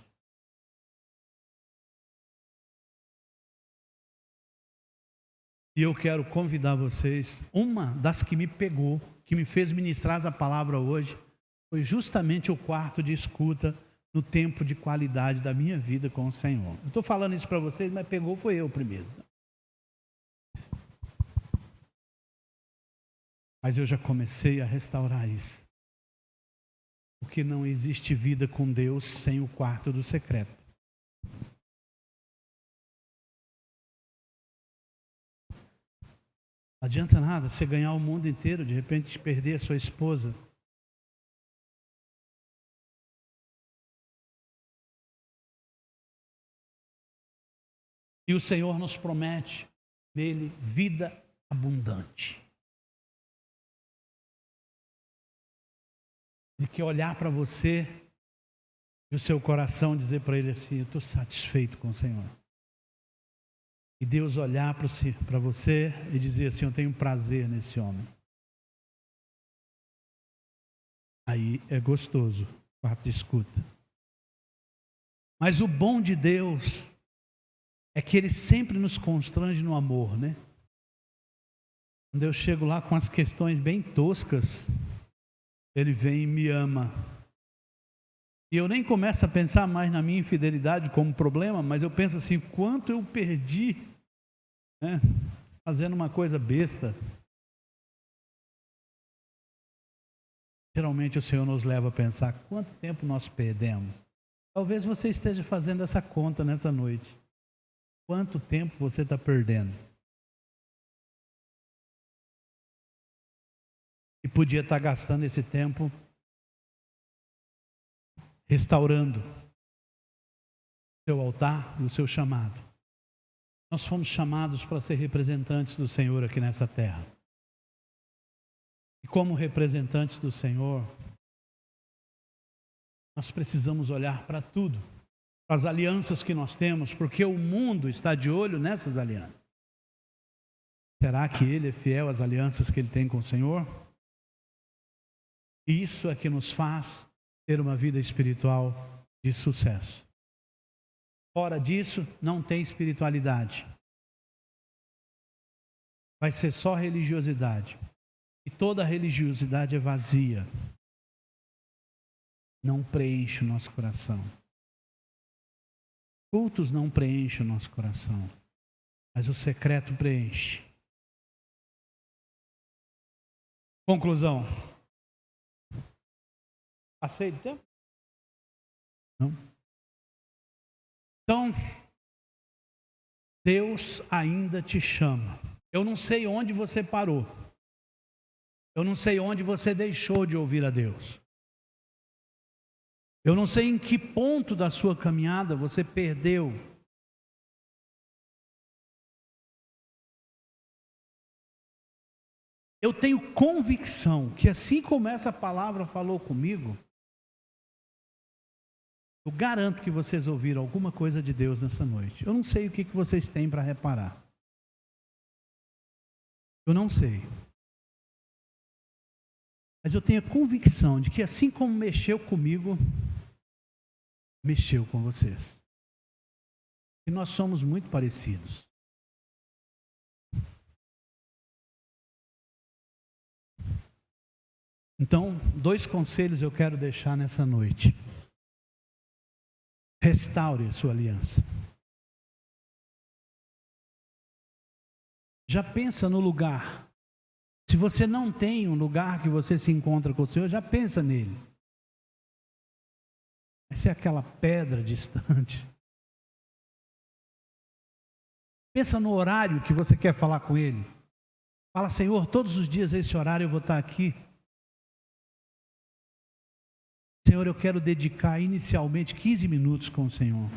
E eu quero convidar vocês, uma das que me pegou, que me fez ministrar a palavra hoje, foi justamente o quarto de escuta no tempo de qualidade da minha vida com o Senhor. Eu estou falando isso para vocês, mas pegou foi eu primeiro. Mas eu já comecei a restaurar isso. Porque não existe vida com Deus sem o quarto do secreto. Não adianta nada você ganhar o mundo inteiro, de repente perder a sua esposa. E o Senhor nos promete nele vida abundante. Ele quer olhar para você e o seu coração dizer para ele assim: eu estou satisfeito com o Senhor. E Deus olhar para você e dizer assim: eu tenho prazer nesse homem. Aí é gostoso, quarto de escuta. Mas o bom de Deus é que Ele sempre nos constrange no amor, né? Quando eu chego lá com as questões bem toscas, Ele vem e me ama. E eu nem começo a pensar mais na minha infidelidade como problema, mas eu penso assim: quanto eu perdi, né, fazendo uma coisa besta. Geralmente o Senhor nos leva a pensar quanto tempo nós perdemos. Talvez você esteja fazendo essa conta nessa noite. Quanto tempo você está perdendo? E podia estar gastando esse tempo restaurando o seu altar e o seu chamado. Nós fomos chamados para ser representantes do Senhor aqui nessa terra. E como representantes do Senhor, nós precisamos olhar para tudo, para as alianças que nós temos, porque o mundo está de olho nessas alianças. Será que ele é fiel às alianças que ele tem com o Senhor? E isso é que nos faz ter uma vida espiritual de sucesso. Fora disso, não tem espiritualidade. Vai ser só religiosidade. E toda religiosidade é vazia. Não preenche o nosso coração. Cultos não preenchem o nosso coração. Mas o secreto preenche. Conclusão. Passei do tempo? Não. Então, Deus ainda te chama. Eu não sei onde você parou. Eu não sei onde você deixou de ouvir a Deus. Eu não sei em que ponto da sua caminhada você perdeu. Eu tenho convicção que assim como essa palavra falou comigo, eu garanto que vocês ouviram alguma coisa de Deus nessa noite. Eu não sei o que vocês têm para reparar. Eu não sei. Mas eu tenho a convicção de que assim como mexeu comigo, mexeu com vocês. E nós somos muito parecidos. Então, 2 conselhos eu quero deixar nessa noite. Restaure a sua aliança. Já pensa no lugar. Se você não tem um lugar que você se encontra com o Senhor, já pensa nele. Essa é aquela pedra distante. Pensa no horário que você quer falar com Ele. Fala: Senhor, todos os dias a esse horário eu vou estar aqui. Senhor, eu quero dedicar inicialmente 15 minutos com o Senhor.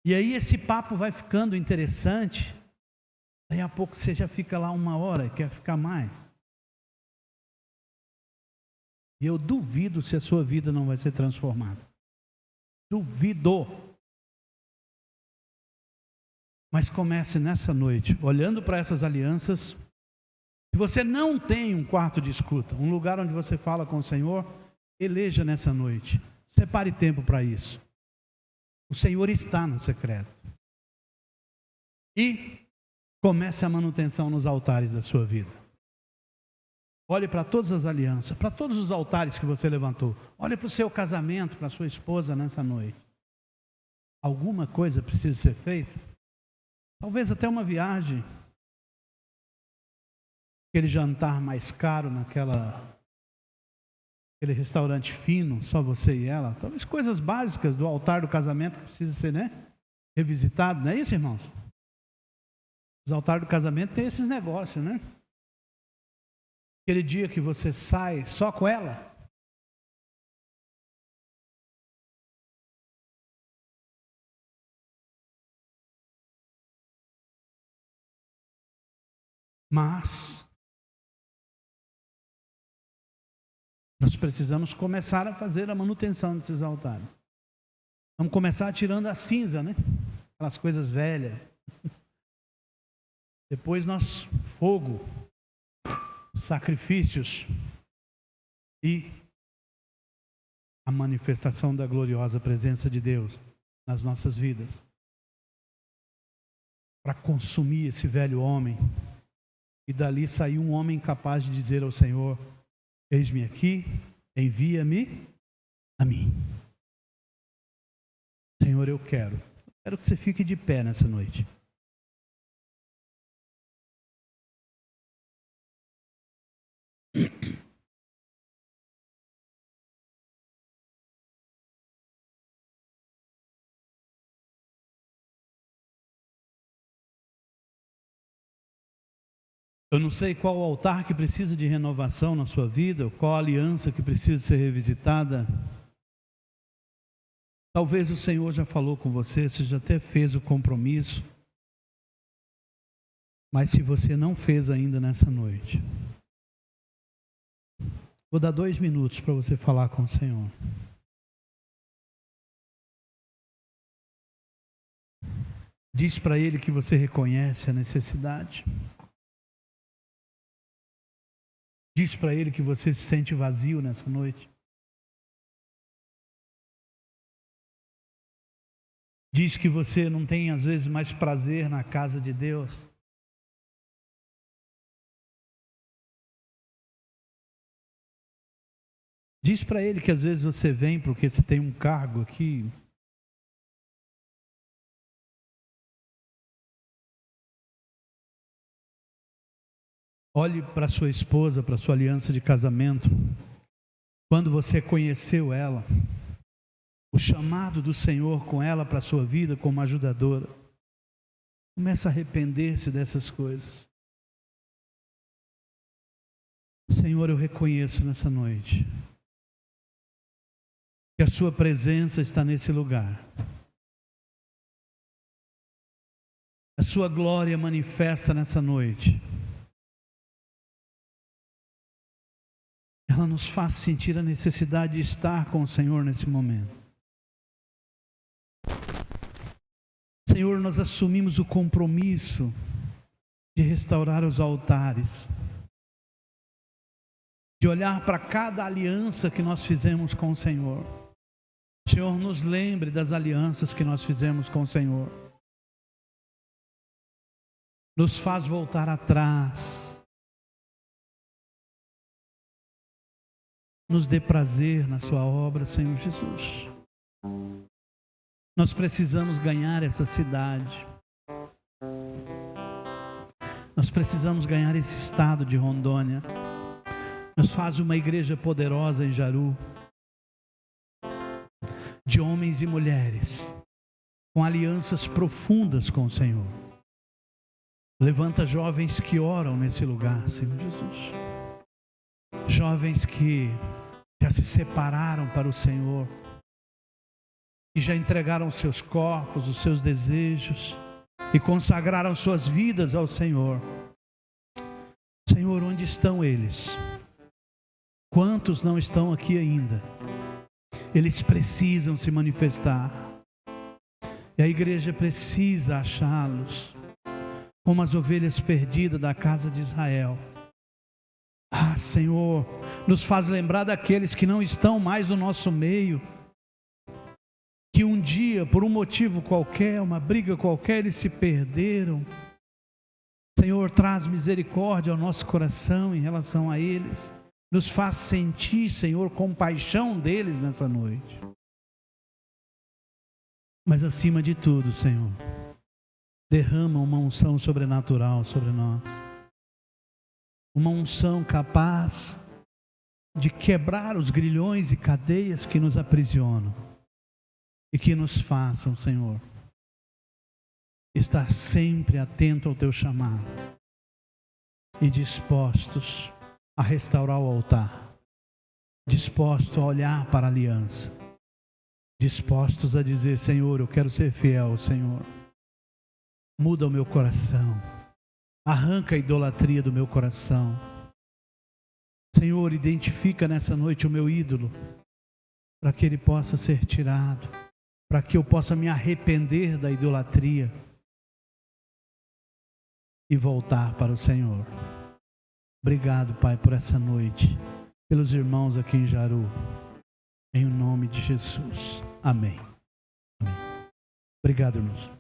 E aí esse papo vai ficando interessante. Daí a pouco você já fica lá 1 hora e quer ficar mais. E eu duvido se a sua vida não vai ser transformada. Duvido. Mas comece nessa noite, olhando para essas alianças. Se você não tem um quarto de escuta, um lugar onde você fala com o Senhor, eleja nessa noite. Separe tempo para isso. O Senhor está no secreto. E comece a manutenção nos altares da sua vida. Olhe para todas as alianças, para todos os altares que você levantou. Olhe para o seu casamento, para a sua esposa nessa noite. Alguma coisa precisa ser feita? Talvez até uma viagem. Aquele jantar mais caro aquele restaurante fino, só você e ela. Talvez coisas básicas do altar do casamento que precisa ser, revisitado. Não é isso, irmãos? Os altares do casamento tem esses negócios, né? Aquele dia que você sai só com ela. Mas nós precisamos começar a fazer a manutenção desses altares. Vamos começar tirando a cinza, né? Aquelas coisas velhas. Depois nós, fogo, sacrifícios e a manifestação da gloriosa presença de Deus nas nossas vidas. Para consumir esse velho homem. E dali sair um homem capaz de dizer ao Senhor: eis-me aqui, envia-me a mim. Senhor, eu quero que você fique de pé nessa noite. Eu não sei qual altar que precisa de renovação na sua vida, qual aliança que precisa ser revisitada. Talvez o Senhor já falou com você, você já até fez o compromisso. Mas se você não fez ainda nessa noite, vou dar 2 minutos para você falar com o Senhor. Diz para Ele que você reconhece a necessidade. Diz para Ele que você se sente vazio nessa noite. Diz que você não tem às vezes mais prazer na casa de Deus. Diz para Ele que às vezes você vem porque você tem um cargo aqui. Olhe para sua esposa, para sua aliança de casamento. Quando você conheceu ela, o chamado do Senhor com ela para a sua vida como ajudadora. Começa a arrepender-se dessas coisas. Senhor, eu reconheço nessa noite que a sua presença está nesse lugar. A sua glória manifesta nessa noite. Ela nos faz sentir a necessidade de estar com o Senhor nesse momento. Senhor, nós assumimos o compromisso de restaurar os altares, de olhar para cada aliança que nós fizemos com o Senhor. Senhor, nos lembre das alianças que nós fizemos com o Senhor. Nos faz voltar atrás. Nos dê prazer na sua obra, Senhor Jesus. Nós precisamos ganhar essa cidade. Nós precisamos ganhar esse estado de Rondônia. Nos faz uma igreja poderosa em Jaru, de homens e mulheres, com alianças profundas com o Senhor. Levanta jovens que oram nesse lugar, Senhor Jesus. Jovens que já se separaram para o Senhor, que já entregaram os seus corpos, os seus desejos, e consagraram suas vidas ao Senhor. Senhor, onde estão eles? Quantos não estão aqui ainda? Eles precisam se manifestar. E a igreja precisa achá-los, como as ovelhas perdidas da casa de Israel. Ah, Senhor, nos faz lembrar daqueles que não estão mais no nosso meio, que um dia, por um motivo qualquer, uma briga qualquer, eles se perderam. Senhor, traz misericórdia ao nosso coração em relação a eles. Nos faz sentir, Senhor, compaixão deles nessa noite. Mas acima de tudo, Senhor, derrama uma unção sobrenatural sobre nós. Uma unção capaz de quebrar os grilhões e cadeias que nos aprisionam e que nos façam, Senhor, estar sempre atento ao teu chamado e dispostos a restaurar o altar, dispostos a olhar para a aliança, dispostos a dizer: Senhor, eu quero ser fiel, Senhor. Muda o meu coração, arranca a idolatria do meu coração. Senhor, identifica nessa noite o meu ídolo, para que ele possa ser tirado, para que eu possa me arrepender da idolatria e voltar para o Senhor. Obrigado, Pai, por essa noite, pelos irmãos aqui em Jaru, em nome de Jesus. Amém. Amém. Obrigado, irmãos.